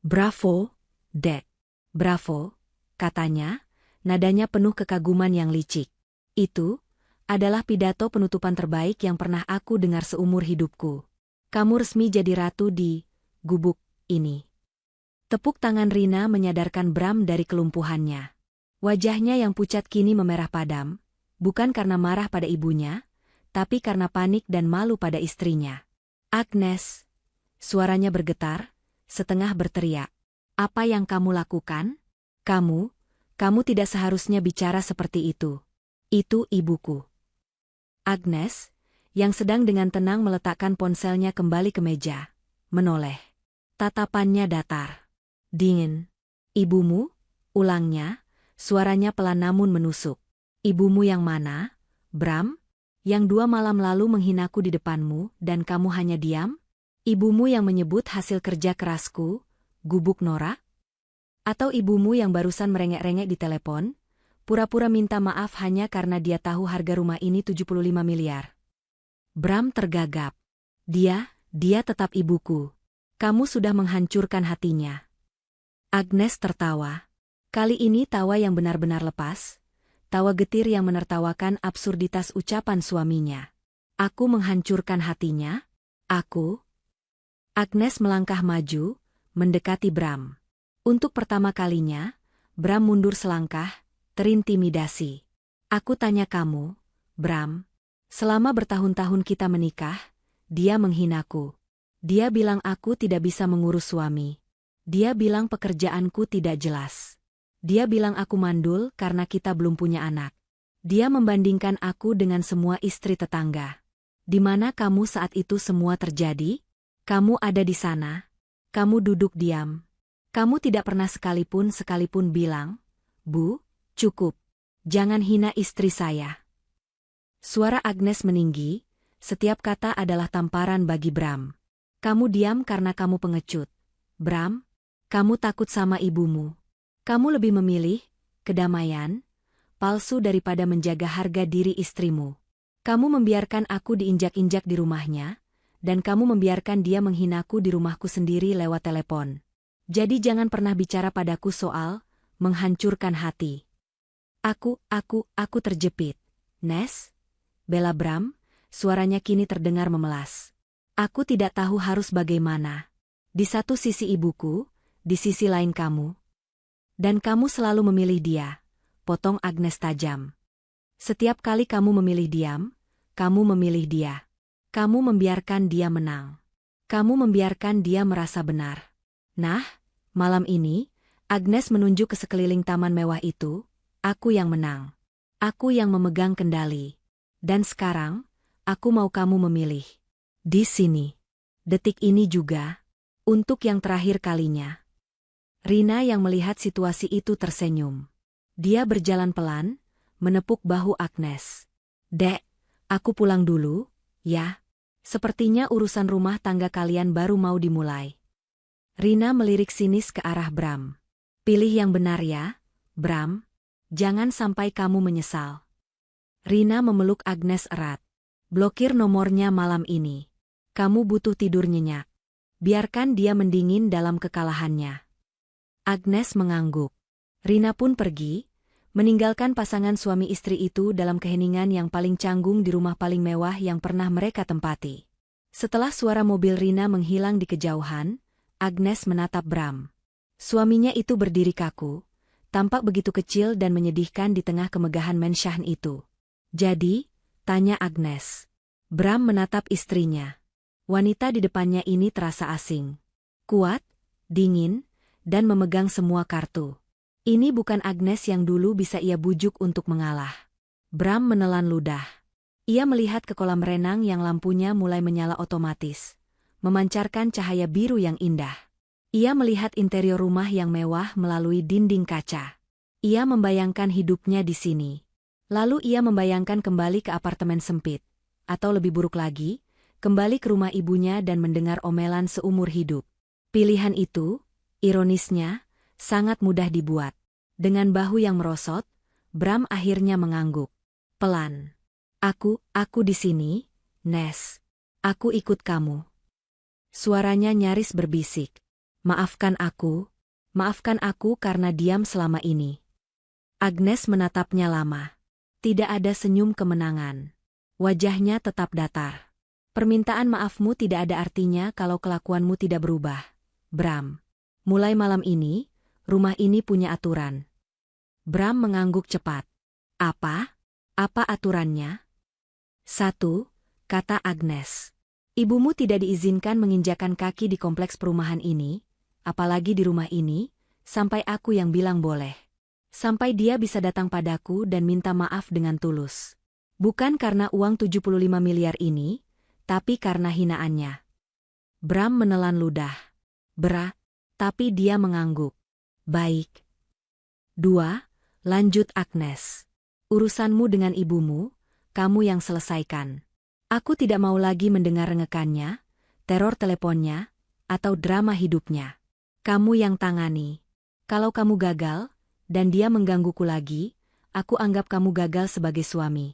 Bravo, Dek. Bravo, katanya, nadanya penuh kekaguman yang licik. Itu adalah pidato penutupan terbaik yang pernah aku dengar seumur hidupku. Kamu resmi jadi ratu di gubuk ini. Tepuk tangan Rina menyadarkan Bram dari kelumpuhannya. Wajahnya yang pucat kini memerah padam, bukan karena marah pada ibunya, tapi karena panik dan malu pada istrinya. Agnes, suaranya bergetar, setengah berteriak. Apa yang kamu lakukan? Kamu tidak seharusnya bicara seperti itu. Itu ibuku. Agnes, yang sedang dengan tenang meletakkan ponselnya kembali ke meja, menoleh. Tatapannya datar. Dingin. Ibumu? Ulangnya, suaranya pelan namun menusuk. Ibumu yang mana, Bram? Yang 2 malam lalu menghinaku di depanmu dan kamu hanya diam? Ibumu yang menyebut hasil kerja kerasku, gubuk Nora? Atau ibumu yang barusan merengek-rengek di telepon, pura-pura minta maaf hanya karena dia tahu harga rumah ini 75 miliar? Bram tergagap. Dia tetap ibuku. Kamu sudah menghancurkan hatinya. Agnes tertawa. Kali ini tawa yang benar-benar lepas, tawa getir yang menertawakan absurditas ucapan suaminya. Aku menghancurkan hatinya? Aku? Agnes melangkah maju, mendekati Bram. Untuk pertama kalinya, Bram mundur selangkah, terintimidasi. Aku tanya kamu, Bram. Selama bertahun-tahun kita menikah, dia menghinaku. Dia bilang aku tidak bisa mengurus suami. Dia bilang pekerjaanku tidak jelas. Dia bilang aku mandul karena kita belum punya anak. Dia membandingkan aku dengan semua istri tetangga. Di mana kamu saat itu semua terjadi? Kamu ada di sana. Kamu duduk diam. Kamu tidak pernah sekalipun bilang, Bu, cukup. Jangan hina istri saya. Suara Agnes meninggi, setiap kata adalah tamparan bagi Bram. Kamu diam karena kamu pengecut. Bram, kamu takut sama ibumu. Kamu lebih memilih kedamaian palsu daripada menjaga harga diri istrimu. Kamu membiarkan aku diinjak-injak di rumahnya, dan kamu membiarkan dia menghinaku di rumahku sendiri lewat telepon. Jadi jangan pernah bicara padaku soal menghancurkan hati. Aku terjepit. Nes? Bela Bram, suaranya kini terdengar memelas. Aku tidak tahu harus bagaimana. Di satu sisi ibuku, di sisi lain kamu. Dan kamu selalu memilih dia, potong Agnes tajam. Setiap kali kamu memilih diam, kamu memilih dia. Kamu membiarkan dia menang. Kamu membiarkan dia merasa benar. Nah, malam ini, Agnes menunjuk ke sekeliling taman mewah itu, aku yang menang. Aku yang memegang kendali. Dan sekarang, aku mau kamu memilih. Di sini. Detik ini juga. Untuk yang terakhir kalinya. Rina yang melihat situasi itu tersenyum. Dia berjalan pelan, menepuk bahu Agnes. Dek, aku pulang dulu, ya. Sepertinya urusan rumah tangga kalian baru mau dimulai. Rina melirik sinis ke arah Bram. Pilih yang benar ya, Bram. Jangan sampai kamu menyesal. Rina memeluk Agnes erat. Blokir nomornya malam ini. Kamu butuh tidur nyenyak. Biarkan dia mendingin dalam kekalahannya. Agnes mengangguk. Rina pun pergi, meninggalkan pasangan suami istri itu dalam keheningan yang paling canggung di rumah paling mewah yang pernah mereka tempati. Setelah suara mobil Rina menghilang di kejauhan, Agnes menatap Bram. Suaminya itu berdiri kaku, tampak begitu kecil dan menyedihkan di tengah kemegahan mensyahan itu. Jadi, tanya Agnes. Bram menatap istrinya. Wanita di depannya ini terasa asing. Kuat, dingin, dan memegang semua kartu. Ini bukan Agnes yang dulu bisa ia bujuk untuk mengalah. Bram menelan ludah. Ia melihat ke kolam renang yang lampunya mulai menyala otomatis, memancarkan cahaya biru yang indah. Ia melihat interior rumah yang mewah melalui dinding kaca. Ia membayangkan hidupnya di sini. Lalu ia membayangkan kembali ke apartemen sempit, atau lebih buruk lagi, kembali ke rumah ibunya dan mendengar omelan seumur hidup. Pilihan itu, ironisnya, sangat mudah dibuat. Dengan bahu yang merosot, Bram akhirnya mengangguk. Pelan. Aku di sini, Nes. Aku ikut kamu. Suaranya nyaris berbisik. Maafkan aku karena diam selama ini. Agnes menatapnya lama. Tidak ada senyum kemenangan. Wajahnya tetap datar. Permintaan maafmu tidak ada artinya kalau kelakuanmu tidak berubah, Bram. Mulai malam ini, rumah ini punya aturan. Bram mengangguk cepat. Apa? Apa aturannya? 1, kata Agnes. Ibumu tidak diizinkan menginjakan kaki di kompleks perumahan ini, apalagi di rumah ini, sampai aku yang bilang boleh. Sampai dia bisa datang padaku dan minta maaf dengan tulus. Bukan karena uang 75 miliar ini, tapi karena hinaannya. Bram menelan ludah. Berat, tapi dia mengangguk. Baik. 2, lanjut Agnes. Urusanmu dengan ibumu, kamu yang selesaikan. Aku tidak mau lagi mendengar rengekannya, teror teleponnya, atau drama hidupnya. Kamu yang tangani. Kalau kamu gagal, dan dia menggangguku lagi, aku anggap kamu gagal sebagai suami.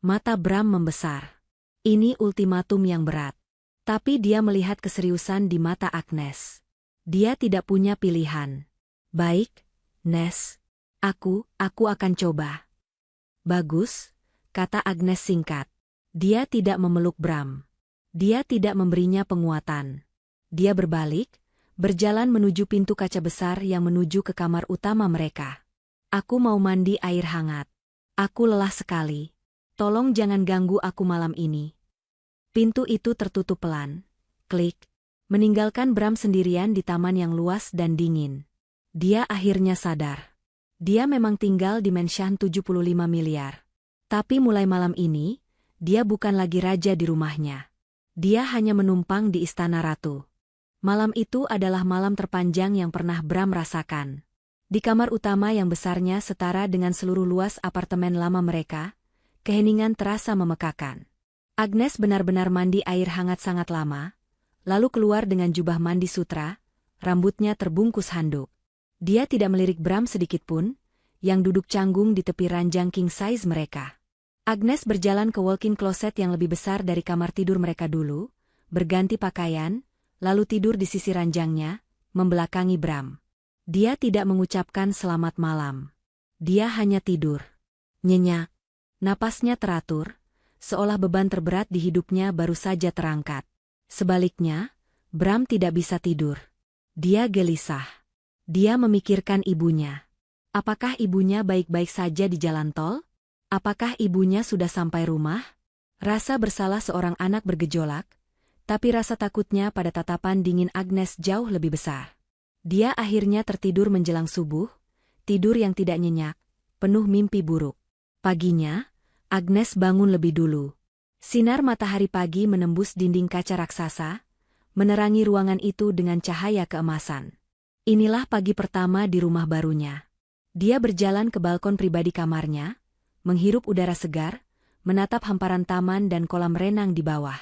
Mata Bram membesar. Ini ultimatum yang berat. Tapi dia melihat keseriusan di mata Agnes. Dia tidak punya pilihan. Baik, Nes. Aku akan coba. Bagus, kata Agnes singkat. Dia tidak memeluk Bram. Dia tidak memberinya penguatan. Dia berbalik, berjalan menuju pintu kaca besar yang menuju ke kamar utama mereka. Aku mau mandi air hangat. Aku lelah sekali. Tolong jangan ganggu aku malam ini. Pintu itu tertutup pelan. Klik. Meninggalkan Bram sendirian di taman yang luas dan dingin. Dia akhirnya sadar. Dia memang tinggal di mansion 75 miliar. Tapi mulai malam ini, dia bukan lagi raja di rumahnya. Dia hanya menumpang di istana ratu. Malam itu adalah malam terpanjang yang pernah Bram rasakan. Di kamar utama yang besarnya setara dengan seluruh luas apartemen lama mereka, keheningan terasa memekakan. Agnes benar-benar mandi air hangat sangat lama, lalu keluar dengan jubah mandi sutra, rambutnya terbungkus handuk. Dia tidak melirik Bram sedikitpun, yang duduk canggung di tepi ranjang king size mereka. Agnes berjalan ke walk-in closet yang lebih besar dari kamar tidur mereka dulu, berganti pakaian, lalu tidur di sisi ranjangnya, membelakangi Bram. Dia tidak mengucapkan selamat malam. Dia hanya tidur. Nyenyak. Napasnya teratur, seolah beban terberat di hidupnya baru saja terangkat. Sebaliknya, Bram tidak bisa tidur. Dia gelisah. Dia memikirkan ibunya. Apakah ibunya baik-baik saja di jalan tol? Apakah ibunya sudah sampai rumah? Rasa bersalah seorang anak bergejolak, tapi rasa takutnya pada tatapan dingin Agnes jauh lebih besar. Dia akhirnya tertidur menjelang subuh, tidur yang tidak nyenyak, penuh mimpi buruk. Paginya, Agnes bangun lebih dulu. Sinar matahari pagi menembus dinding kaca raksasa, menerangi ruangan itu dengan cahaya keemasan. Inilah pagi pertama di rumah barunya. Dia berjalan ke balkon pribadi kamarnya, menghirup udara segar, menatap hamparan taman dan kolam renang di bawah.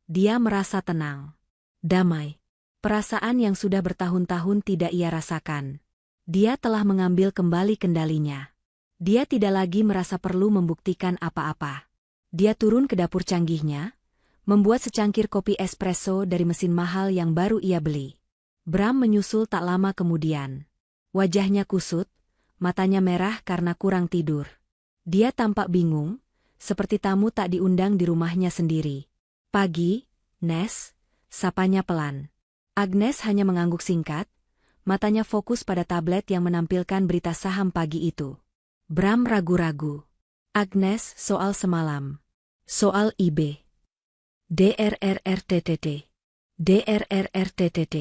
Dia merasa tenang. Damai. Perasaan yang sudah bertahun-tahun tidak ia rasakan. Dia telah mengambil kembali kendalinya. Dia tidak lagi merasa perlu membuktikan apa-apa. Dia turun ke dapur canggihnya, membuat secangkir kopi espresso dari mesin mahal yang baru ia beli. Bram menyusul tak lama kemudian. Wajahnya kusut, matanya merah karena kurang tidur. Dia tampak bingung, seperti tamu tak diundang di rumahnya sendiri. Pagi, Nes, sapanya pelan. Agnes hanya mengangguk singkat, matanya fokus pada tablet yang menampilkan berita saham pagi itu. Bram ragu-ragu. Agnes, soal semalam. Soal IB. DRRRTTT. DRRRTTT.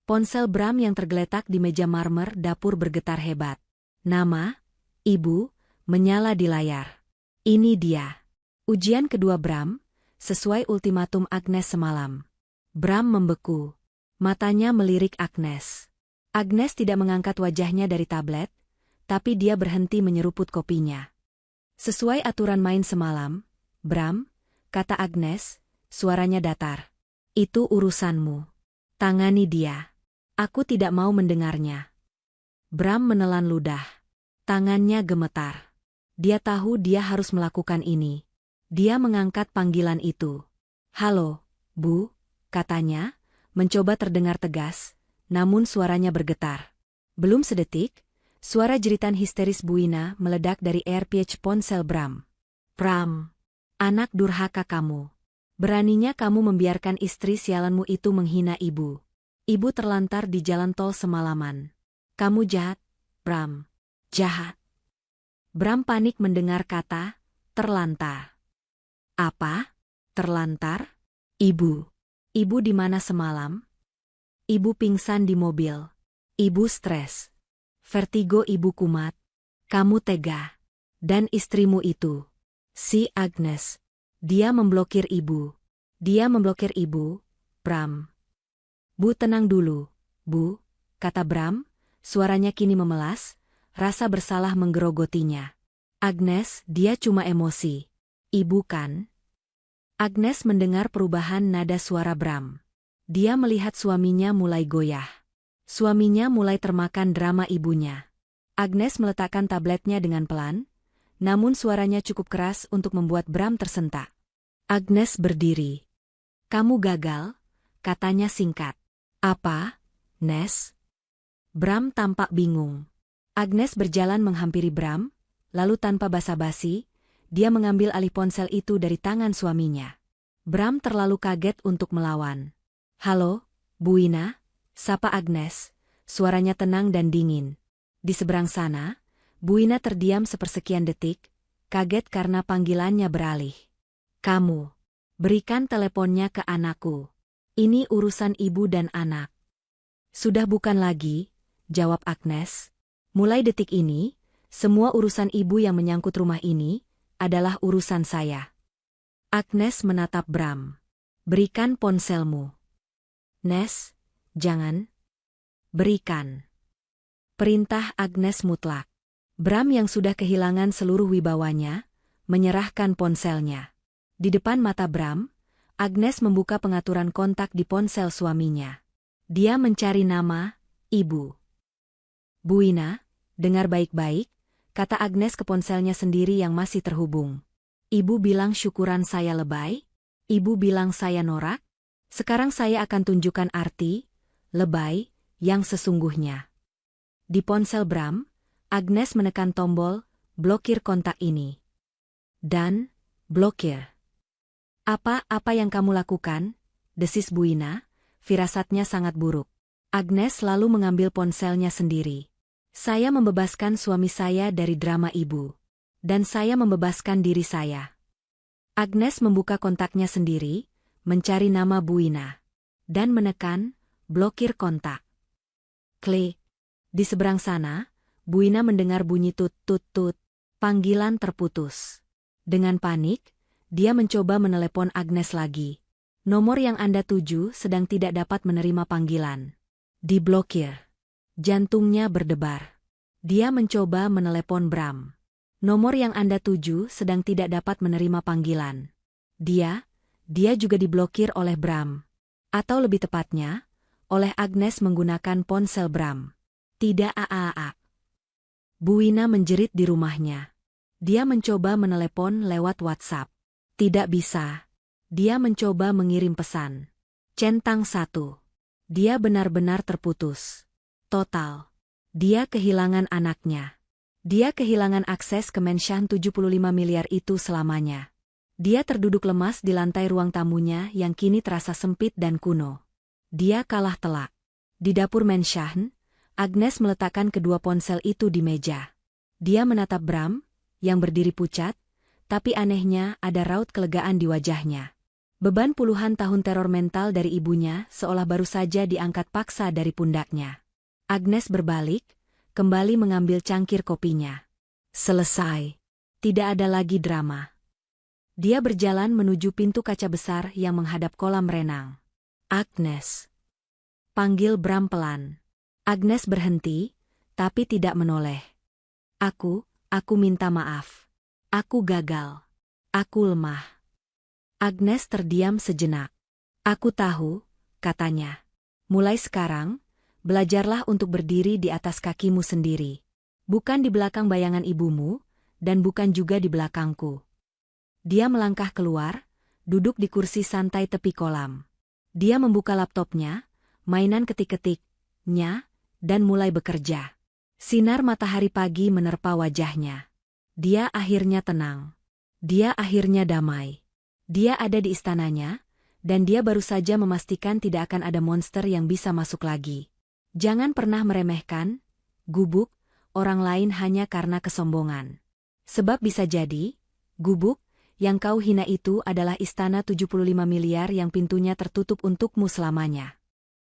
Ponsel Bram yang tergeletak di meja marmer dapur bergetar hebat. Nama, Ibu, menyala di layar. Ini dia. Ujian kedua Bram, sesuai ultimatum Agnes semalam. Bram membeku. Matanya melirik Agnes. Agnes tidak mengangkat wajahnya dari tablet, tapi dia berhenti menyeruput kopinya. Sesuai aturan main semalam, Bram, kata Agnes, suaranya datar. Itu urusanmu. Tangani dia. Aku tidak mau mendengarnya. Bram menelan ludah. Tangannya gemetar. Dia tahu dia harus melakukan ini. Dia mengangkat panggilan itu. Halo, Bu, katanya, mencoba terdengar tegas, namun suaranya bergetar. Belum sedetik, suara jeritan histeris Buina meledak dari AirPage ponsel Bram. Bram, anak durhaka kamu. Beraninya kamu membiarkan istri sialanmu itu menghina ibu. Ibu terlantar di jalan tol semalaman. Kamu jahat, Bram. Jahat. Bram panik mendengar kata, terlantar. Apa? Terlantar? Ibu. Ibu di mana semalam? Ibu pingsan di mobil. Ibu stres. Vertigo ibu kumat. Kamu tega. Dan istrimu itu. Si Agnes. Dia memblokir ibu. Dia memblokir ibu, Bram. Bu tenang dulu, Bu, kata Bram, suaranya kini memelas. Rasa bersalah menggerogotinya. Agnes, dia cuma emosi. Ibu kan? Agnes mendengar perubahan nada suara Bram. Dia melihat suaminya mulai goyah. Suaminya mulai termakan drama ibunya. Agnes meletakkan tabletnya dengan pelan, namun suaranya cukup keras untuk membuat Bram tersentak. Agnes berdiri. "Kamu gagal," katanya singkat. "Apa, Nes?" Bram tampak bingung. Agnes berjalan menghampiri Bram, lalu tanpa basa-basi, dia mengambil alih ponsel itu dari tangan suaminya. Bram terlalu kaget untuk melawan. "Halo, Bu Ina," sapa Agnes, suaranya tenang dan dingin. Di seberang sana, Bu Ina terdiam sepersekian detik, kaget karena panggilannya beralih. "Kamu, berikan teleponnya ke anakku. Ini urusan ibu dan anak." "Sudah bukan lagi," jawab Agnes. "Mulai detik ini, semua urusan ibu yang menyangkut rumah ini adalah urusan saya." Agnes menatap Bram. "Berikan ponselmu." "Nes, jangan." "Berikan." Perintah Agnes mutlak. Bram yang sudah kehilangan seluruh wibawanya, menyerahkan ponselnya. Di depan mata Bram, Agnes membuka pengaturan kontak di ponsel suaminya. Dia mencari nama, Ibu. "Bu Ina, dengar baik-baik," kata Agnes ke ponselnya sendiri yang masih terhubung. "Ibu bilang syukuran saya lebay? Ibu bilang saya norak? Sekarang saya akan tunjukkan arti lebay yang sesungguhnya." Di ponsel Bram, Agnes menekan tombol blokir kontak ini. Dan blokir. Apa yang kamu lakukan?" desis Bu Ina, firasatnya sangat buruk. Agnes lalu mengambil ponselnya sendiri. "Saya membebaskan suami saya dari drama ibu. Dan saya membebaskan diri saya." Agnes membuka kontaknya sendiri, mencari nama Bu Ina. Dan menekan blokir kontak. Klik. Di seberang sana, Bu Ina mendengar bunyi tut-tut-tut. Panggilan terputus. Dengan panik, dia mencoba menelepon Agnes lagi. "Nomor yang Anda tuju sedang tidak dapat menerima panggilan." Diblokir. Jantungnya berdebar. Dia mencoba menelepon Bram. "Nomor yang Anda tuju sedang tidak dapat menerima panggilan." Dia juga diblokir oleh Bram. Atau lebih tepatnya, oleh Agnes menggunakan ponsel Bram. Tidak aaak. Bu Ina menjerit di rumahnya. Dia mencoba menelepon lewat WhatsApp. Tidak bisa. Dia mencoba mengirim pesan. Centang 1. Dia benar-benar terputus. Total. Dia kehilangan anaknya. Dia kehilangan akses ke Menshan 75 miliar itu selamanya. Dia terduduk lemas di lantai ruang tamunya yang kini terasa sempit dan kuno. Dia kalah telak. Di dapur Menshan, Agnes meletakkan kedua ponsel itu di meja. Dia menatap Bram, yang berdiri pucat, tapi anehnya ada raut kelegaan di wajahnya. Beban puluhan tahun teror mental dari ibunya seolah baru saja diangkat paksa dari pundaknya. Agnes berbalik, kembali mengambil cangkir kopinya. Selesai. Tidak ada lagi drama. Dia berjalan menuju pintu kaca besar yang menghadap kolam renang. "Agnes." Panggil Bram pelan. Agnes berhenti, tapi tidak menoleh. Aku minta maaf. Aku gagal. Aku lemah." Agnes terdiam sejenak. "Aku tahu," katanya. "Mulai sekarang, belajarlah untuk berdiri di atas kakimu sendiri. Bukan di belakang bayangan ibumu, dan bukan juga di belakangku." Dia melangkah keluar, duduk di kursi santai tepi kolam. Dia membuka laptopnya, mainan ketik-ketiknya, dan mulai bekerja. Sinar matahari pagi menerpa wajahnya. Dia akhirnya tenang. Dia akhirnya damai. Dia ada di istananya, dan dia baru saja memastikan tidak akan ada monster yang bisa masuk lagi. Jangan pernah meremehkan, gubuk, orang lain hanya karena kesombongan. Sebab bisa jadi, gubuk, yang kau hina itu adalah istana 75 miliar yang pintunya tertutup untukmu selamanya.